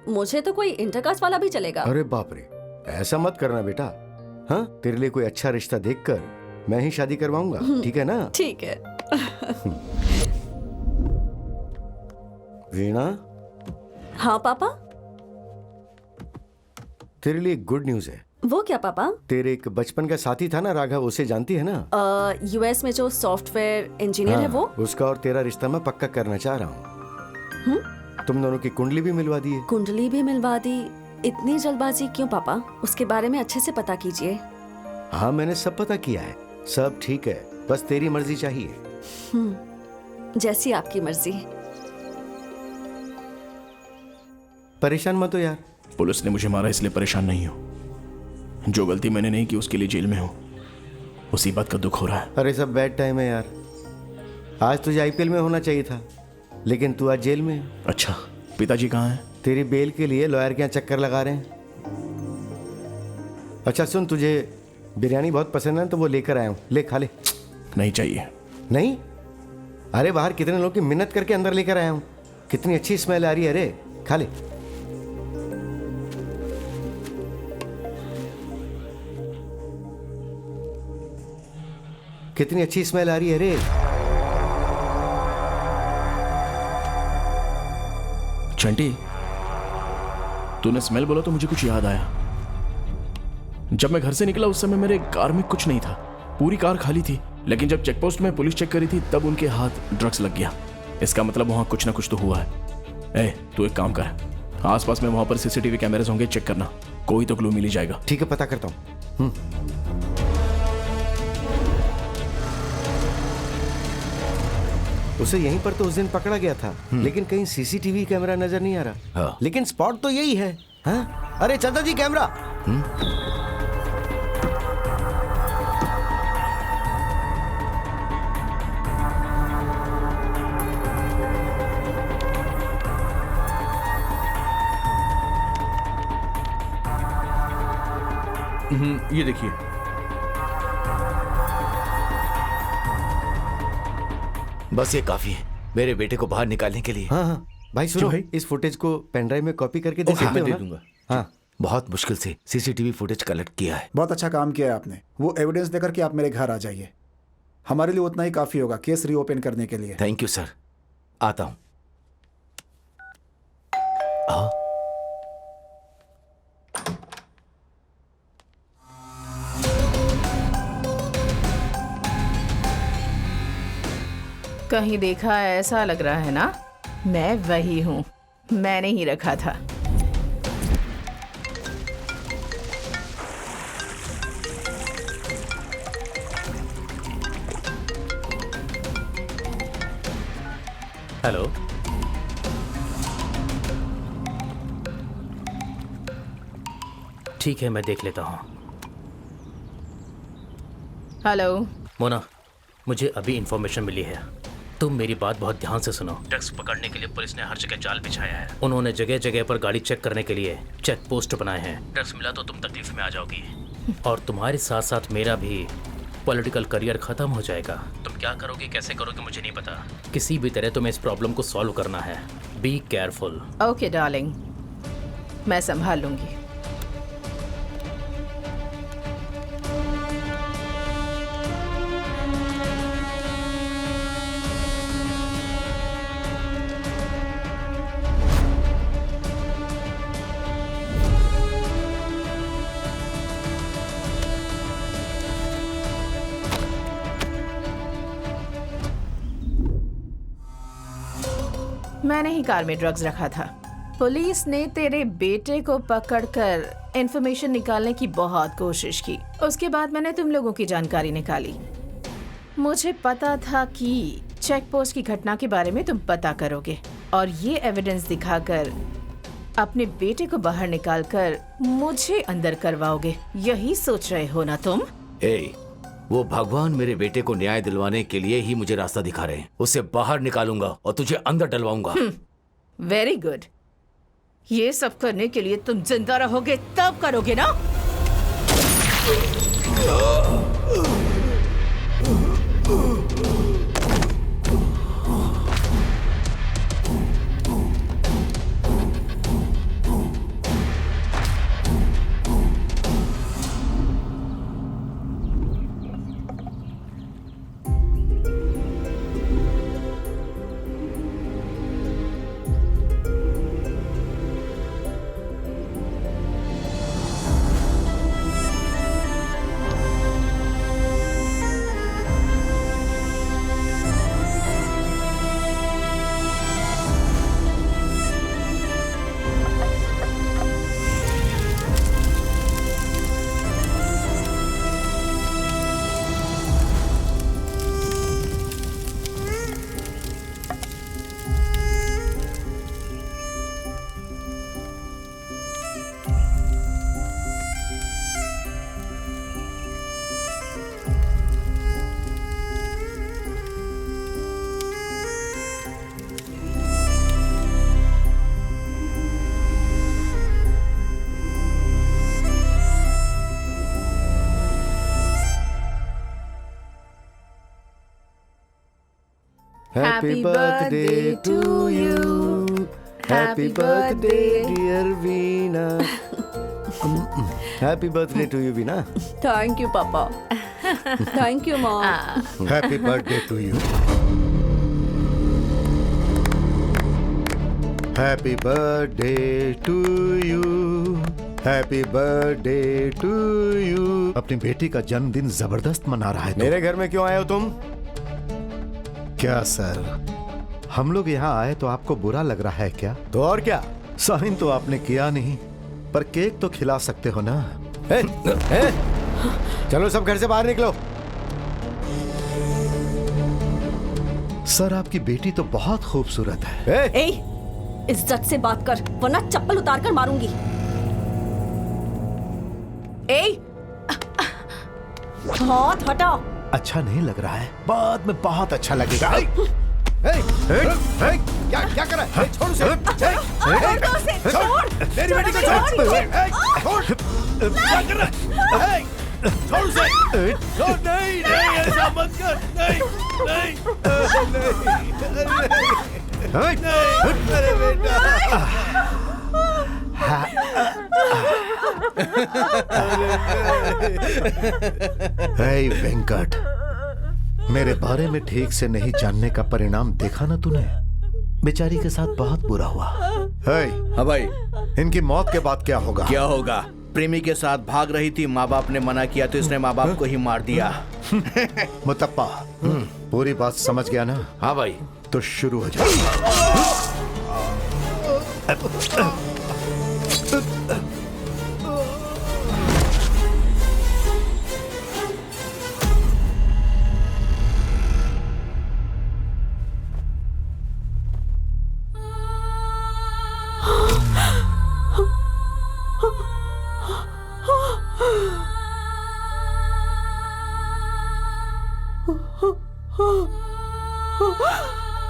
मुझे तो कोई इंटरकास्ट वाला भी चलेगा। अरे बाप रे, ऐसा मत करना बेटा। हाँ, तेरे लिए कोई अच्छा रिश्ता देखकर मैं ही शादी करवाऊंगा, ठीक है ना? ठीक है। वीणा। हाँ पापा। तेरे लिए गुड न्यूज है। वो क्या पापा? तेरे एक बचपन का साथी था ना राघव, उसे जानती है ना? यूएस में जो सॉफ्टवेयर इंजीनियर है वो। उसका और तेरा रिश्ता मैं पक्का करना चाह रहा हूँ। तुम दोनों की कुंडली भी मिलवा दी है। कुंडली भी मिलवा दी इतनी जल्दबाजी क्यों पापा? उसके बारे में अच्छे से पता कीजिए। हाँ, मैंने सब पता किया है, सब ठीक है, बस तेरी मर्जी चाहिए। जैसी आपकी मर्जी। परेशान मत हो यार। पुलिस ने मुझे मारा इसलिए परेशान नहीं हो। जो गलती मैंने नहीं की उसके लिए जेल में हूं, उसी बात का दुख हो रहा है। अरे सब बैड टाइम है यार। आज तुझे आईपीएल में होना चाहिए था, लेकिन तू आज जेल में है। अच्छा, पिताजी कहाँ हैं? तेरी बेल के लिए लॉयर के यहाँ चक्कर लगा रहे हैं। अच्छा सुन, तुझे बिरयानी बहुत पसंद है तो वो लेकर आया हूँ, ले खा ले। नहीं चाहिए। नहीं? अरे बाहर कितने लोगों की मिन्नत करके अंदर लेकर आया हूँ। कितनी अच्छी स्मेल आ रही है, अरे खा ले। कितनी अच्छी स्मेल आ रही है, अरे। चंटी, तूने स्मेल बोला तो मुझे कुछ याद आया। जब मैं घर से निकला उस समय मेरे कार में कुछ नहीं था, पूरी कार खाली थी। लेकिन जब चेकपोस्ट में पुलिस चेक करी थी तब उनके हाथ ड्रग्स लग गया। इसका मतलब वहां कुछ ना कुछ तो हुआ है। तू एक काम कर, आसपास में वहां पर सीसीटीवी कैमरेज होंगे, चेक करना, कोई तो क्लू मिल ही जाएगा। ठीक है, पता करता हूँ। उसे यहीं पर तो उस दिन पकड़ा गया था, लेकिन कहीं सीसीटीवी कैमरा नजर नहीं आ रहा। हाँ। लेकिन स्पॉट तो यही है। हाँ? अरे चंदा जी, कैमरा। ये देखिए। बस ये काफी है मेरे बेटे को बाहर निकालने के लिए। हाँ हाँ भाई सुनो, भाई? इस फुटेज को पेन ड्राइव में कॉपी करके दे ओके, सकते मैं हो दे ना? दूंगा। हाँ। बहुत मुश्किल से सीसीटीवी फुटेज कलेक्ट किया है। बहुत अच्छा काम किया है आपने। वो एविडेंस देकर के आप मेरे घर आ जाइए, हमारे लिए उतना ही काफी होगा केस रीओपन करने के लिए। थैंक यू सर, आता हूं। हाँ? कहीं देखा है, ऐसा लग रहा है ना? मैं वही हूँ, मैंने ही रखा था। हेलो, ठीक है, मैं देख लेता हूँ। हेलो मोना, मुझे अभी इंफॉर्मेशन मिली है, तुम मेरी बात बहुत ध्यान से सुनो। ड्रग्स पकड़ने के लिए पुलिस ने हर जगह जाल बिछाया है। उन्होंने जगह जगह पर गाड़ी चेक करने के लिए चेक पोस्ट बनाए हैं। ड्रग्स मिला तो तुम तकलीफ में आ जाओगी, और तुम्हारे साथ साथ मेरा भी पॉलिटिकल करियर खत्म हो जाएगा। तुम क्या करोगे, कैसे करोगे, मुझे नहीं पता। किसी भी तरह तुम्हें इस प्रॉब्लम को सॉल्व करना है। Be careful. ओके डार्लिंग, मैं संभाल लूंगी। मैंने ही कार में ड्रग्स रखा था। पुलिस ने तेरे बेटे को पकड़कर इंफॉर्मेशन निकालने की बहुत कोशिश की। उसके बाद मैंने तुम लोगों की जानकारी निकाली। मुझे पता था कि चेक पोस्ट की घटना के बारे में तुम पता करोगे और ये एविडेंस दिखाकर अपने बेटे को बाहर निकालकर मुझे अंदर करवाओगे। यही सोच रहे हो ना तुम? वो भगवान मेरे बेटे को न्याय दिलवाने के लिए ही मुझे रास्ता दिखा रहे हैं। उसे बाहर निकालूंगा और तुझे अंदर डलवाऊंगा। Very good. ये सब करने के लिए तुम जिंदा रहोगे तब करोगे ना? Happy birthday to you. Happy birthday, dear Veena. Happy birthday to you, Veena. Thank you पापा। Thank you mom. Happy birthday to you. Happy birthday to you. Happy birthday to you. अपनी बेटी का जन्मदिन जबरदस्त मना रहा है। मेरे घर में क्यों आए हो तुम? क्या सर, हम लोग यहाँ आए तो आपको बुरा लग रहा है क्या? तो और क्या? साइन तो आपने किया नहीं, पर केक तो खिला सकते हो ना। चलो सब घर से बाहर निकलो। सर आपकी बेटी तो बहुत खूबसूरत है। ए, इज्जत से बात कर वरना चप्पल उतार कर मारूंगी। ए, हाथ हटाओ। अच्छा नहीं लग रहा है, बाद में बहुत अच्छा लगेगा। क्या कर रहा है? छोड़ उसे। छोड़ दो उसे, छोड़। मेरी बेटी को छोड़। क्या कर रहा है? छोड़ उसे। छोड़। नहीं ऐसा मत कर। नहीं मेरे बेटा। हे वेंकट, मेरे बारे में ठीक से नहीं जानने का परिणाम देखा ना तूने? बेचारी के साथ बहुत बुरा हुआ। हे, हाँ भाई, इनकी मौत के बाद क्या होगा? क्या होगा? प्रेमी के साथ भाग रही थी, माँ बाप ने मना किया तो इसने माँ बाप को ही मार दिया। मुतप्पा, पूरी बात समझ गया ना? हाँ भाई। तो शुरू हो जाए।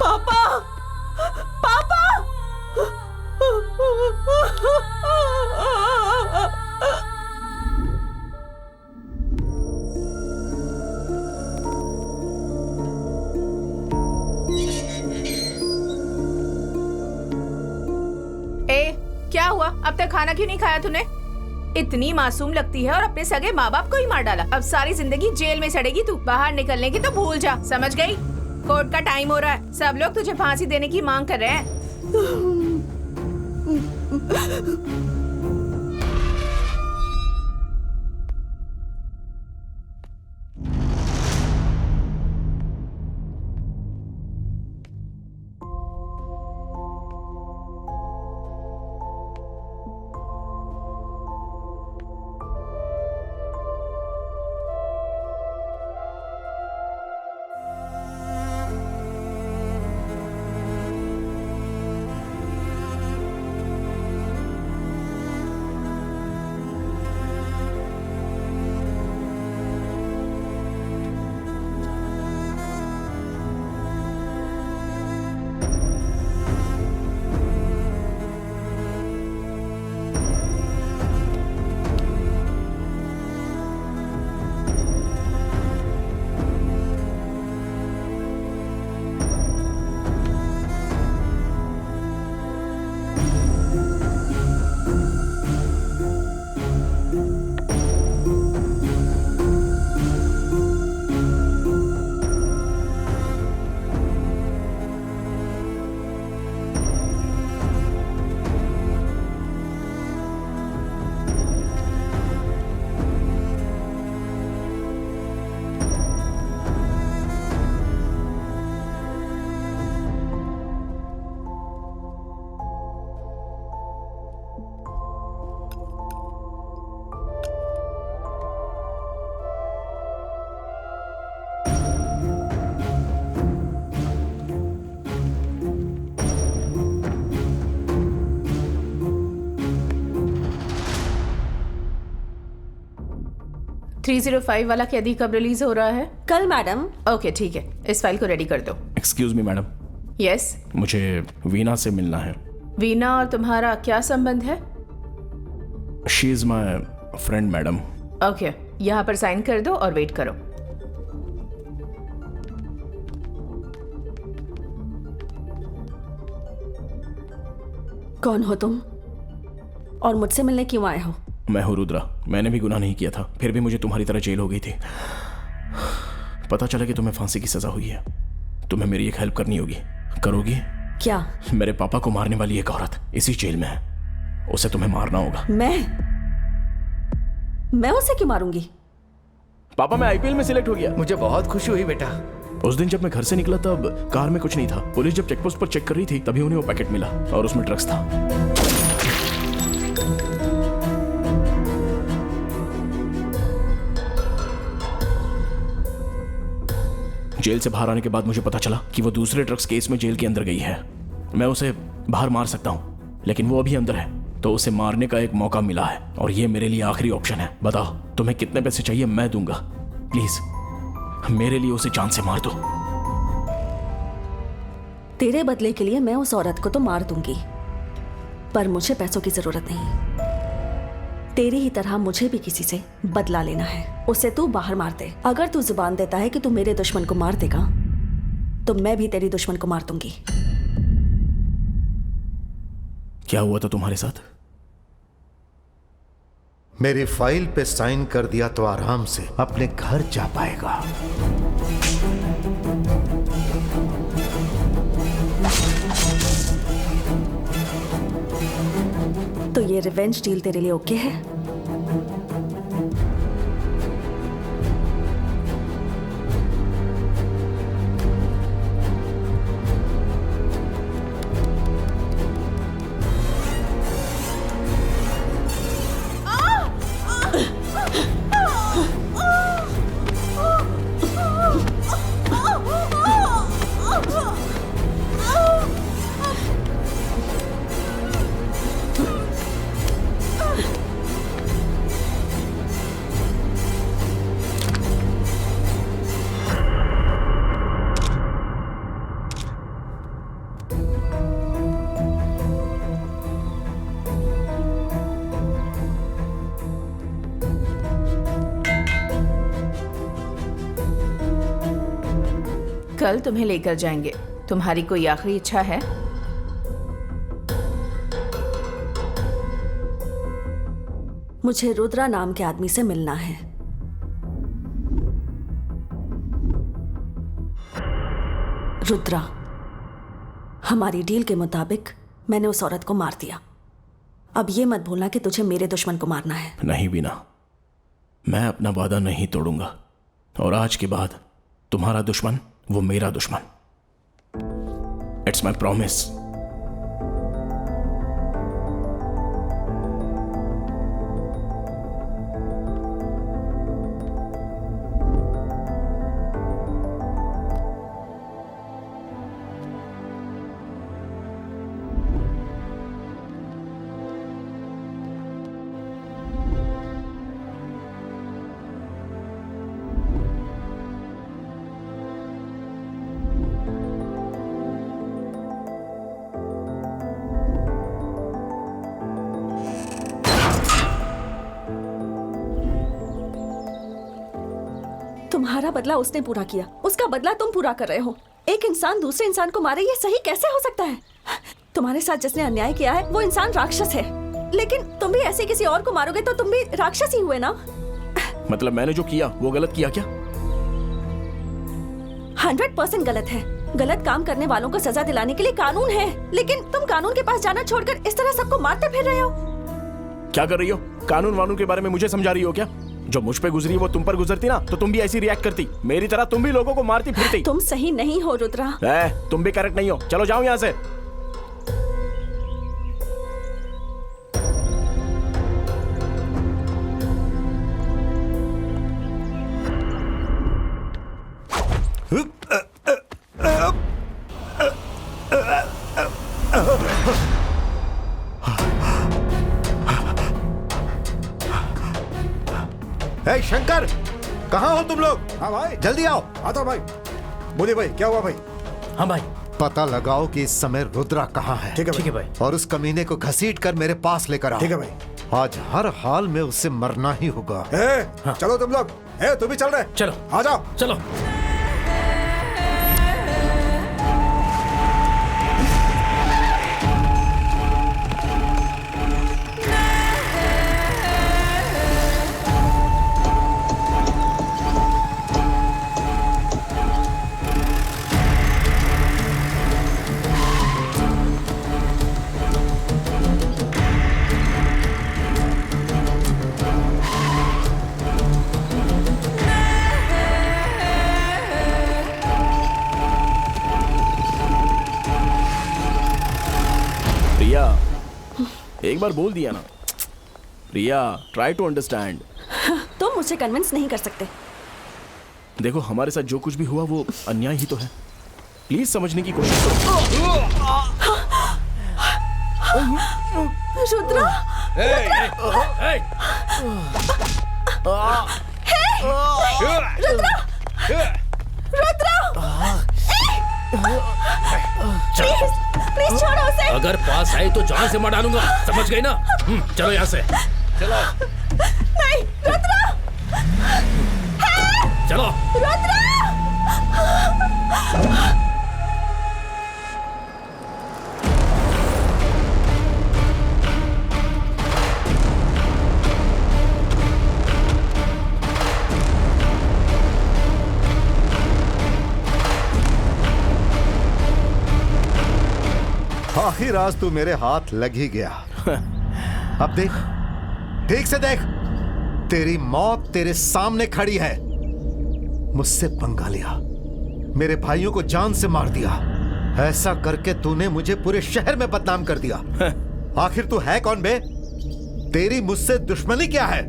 पापा, पापा। ए, क्या हुआ? अब तक खाना क्यों नहीं खाया तूने? इतनी मासूम लगती है और अपने सगे माँ बाप को ही मार डाला। अब सारी जिंदगी जेल में सड़ेगी तू। बाहर निकलने की तो भूल जा, समझ गई? कोर्ट का टाइम हो रहा है, सब लोग तुझे फांसी देने की मांग कर रहे हैं। $305 वाला कैदी कब रिलीज हो रहा है? कल मैडम। ओके ठीक है, इस फाइल को रेडी कर दो। Excuse me madam, yes. मुझे वीना से मिलना है। वीना और तुम्हारा क्या संबंध है? She is my friend madam. Okay, यहाँ पर साइन कर दो और वेट करो। कौन हो तुम और मुझसे मिलने क्यों आए हो? मैं हूँ रुद्रा। मैंने भी गुनाह नहीं किया था, फिर भी मुझे तुम्हारी तरह जेल हो गई थी। पता चला कि तुम्हें फांसी की सजा हुई है। तुम्हें मेरी एक हेल्प करनी होगी। करोगी? क्या? मेरे पापा को मारने वाली एक औरत इसी जेल में है, उसे तुम्हें मारना होगा। मैं उसे क्यों मारूंगी? पापा, मैं आईपीएल में सिलेक्ट हो गया। मुझे बहुत खुशी हुई बेटा। उस दिन जब मैं घर से निकला तब कार में कुछ नहीं था। पुलिस जब चेकपोस्ट पर चेक कर रही थी तभी उन्हें वो पैकेट मिला और उसमें ड्रग्स था। जेल से बाहर आने के बाद मुझे पता चला कि वो दूसरे ड्रग्स केस में जेल के अंदर गई है। मैं उसे बाहर मार सकता हूं, लेकिन वो अभी अंदर है, तो उसे मारने का एक मौका मिला है और ये मेरे लिए आखिरी ऑप्शन है। बताओ तुम्हें कितने पैसे चाहिए, मैं दूंगा। प्लीज मेरे लिए उसे जान से मार दो। तेरे बदले के लिए मैं उस औरत को तो मार दूंगी, पर मुझे पैसों की जरूरत नहीं। तेरी ही तरह मुझे भी किसी से बदला लेना है। उसे तू बाहर मार दे। अगर तू जुबान देता है कि तू मेरे दुश्मन को मार देगा, तो मैं भी तेरी दुश्मन को मार दूंगी। क्या हुआ था तुम्हारे साथ? मेरी फाइल पे साइन कर दिया तो आराम से अपने घर जा पाएगा। तो ये रिवेंज डील तेरे लिए ओके है? कल तुम्हें लेकर जाएंगे। तुम्हारी कोई आखिरी इच्छा है? मुझे रुद्रा नाम के आदमी से मिलना है। रुद्रा, हमारी डील के मुताबिक मैंने उस औरत को मार दिया। अब ये मत भूलना कि तुझे मेरे दुश्मन को मारना है। नहीं बीना, मैं अपना वादा नहीं तोड़ूंगा और आज के बाद तुम्हारा दुश्मन वो मेरा दुश्मन। It's my promise. तुम्हारा बदला उसने पूरा किया, उसका बदला तुम पूरा कर रहे हो। एक इंसान दूसरे इंसान को मारे, ये सही कैसे हो सकता है? तुम्हारे साथ जिसने अन्याय किया है वो इंसान राक्षस है, लेकिन तुम भी ऐसे किसी और को मारोगे तो तुम भी राक्षस ही हुए ना। मतलब मैंने जो किया वो गलत किया क्या? 100% गलत है। गलत काम करने वालों को सजा दिलाने के लिए कानून है, लेकिन तुम कानून के पास जाना छोड़कर इस तरह सबको मारते फिर रहे हो। क्या कर रही हो? कानून वानून के बारे में मुझे समझा रही हो क्या? जो मुझ पे गुजरी वो तुम पर गुजरती ना तो तुम भी ऐसी रिएक्ट करती। मेरी तरह तुम भी लोगों को मारती फिरती। तुम सही नहीं हो रुद्रा। तुम भी करेक्ट नहीं हो। चलो जाओ यहाँ से। ए शंकर, कहाँ हो तुम लोग? हाँ भाई, जल्दी आओ। आता भाई। बोलिए भाई, क्या हुआ भाई? हाँ भाई। पता लगाओ कि इस समय रुद्रा कहाँ है। ठीक है भाई। और उस कमीने को घसीट कर मेरे पास लेकर आओ। ठीक है भाई। आज हर हाल में उससे मरना ही होगा। हाँ। चलो तुम लोग, तुम भी चल रहे? चलो आ जाओ। चलो। बार बोल दिया ना। प्रिया, ट्राई टू अंडरस्टैंड। तुम मुझे कन्विंस नहीं कर सकते। देखो, हमारे साथ जो कुछ भी हुआ वो अन्याय ही तो है। प्लीज समझने की कोशिश करो। रुद्रा, प्लीज छोड़ो उसे। अगर पास आई तो जान से मार डालूंगा, समझ गई ना? चलो यहाँ से। चलो। नहीं, रुद्रा। चलो। रुद्रा। आखिर आज तू मेरे हाथ लग ही गया। अब देख, ठीक से देख, तेरी मौत तेरे सामने खड़ी है। मुझसे पंगा लिया, मेरे भाइयों को जान से मार दिया। ऐसा करके तूने मुझे पूरे शहर में बदनाम कर दिया। आखिर तू है कौन बे? तेरी मुझसे दुश्मनी क्या है?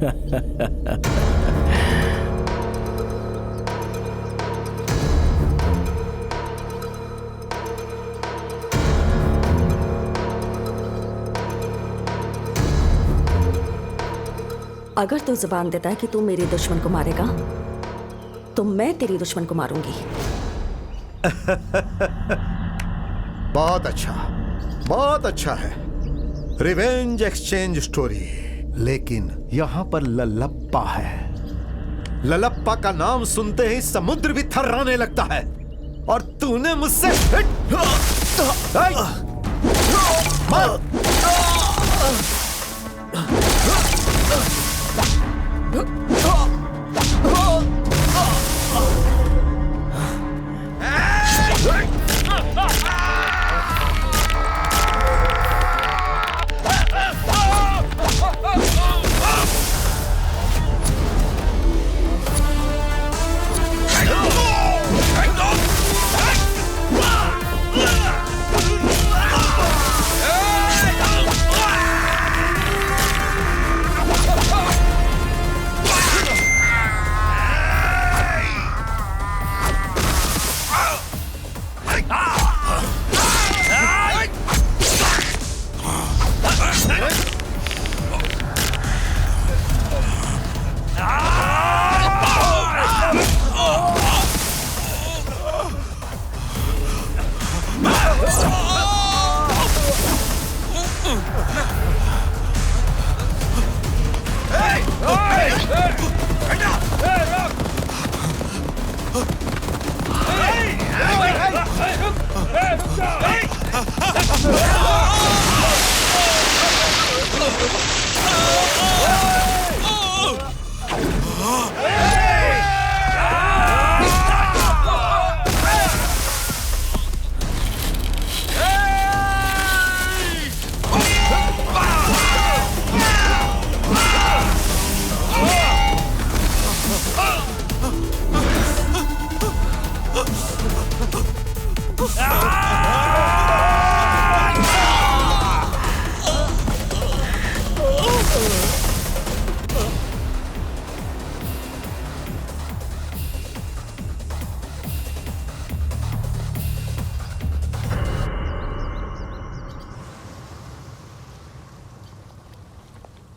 अगर तू जुबान देता है कि तू मेरे दुश्मन को मारेगा, तो मैं तेरी दुश्मन को मारूंगी। बहुत अच्छा, बहुत अच्छा है। Revenge exchange story. लेकिन यहां पर ललप्पा है। ललप्पा का नाम सुनते ही समुद्र भी थर्राने लगता है। और तूने मुझसे मार।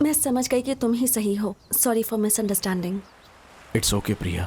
मैं समझ गई कि तुम ही सही हो। Sorry for misunderstanding. It's okay Priya.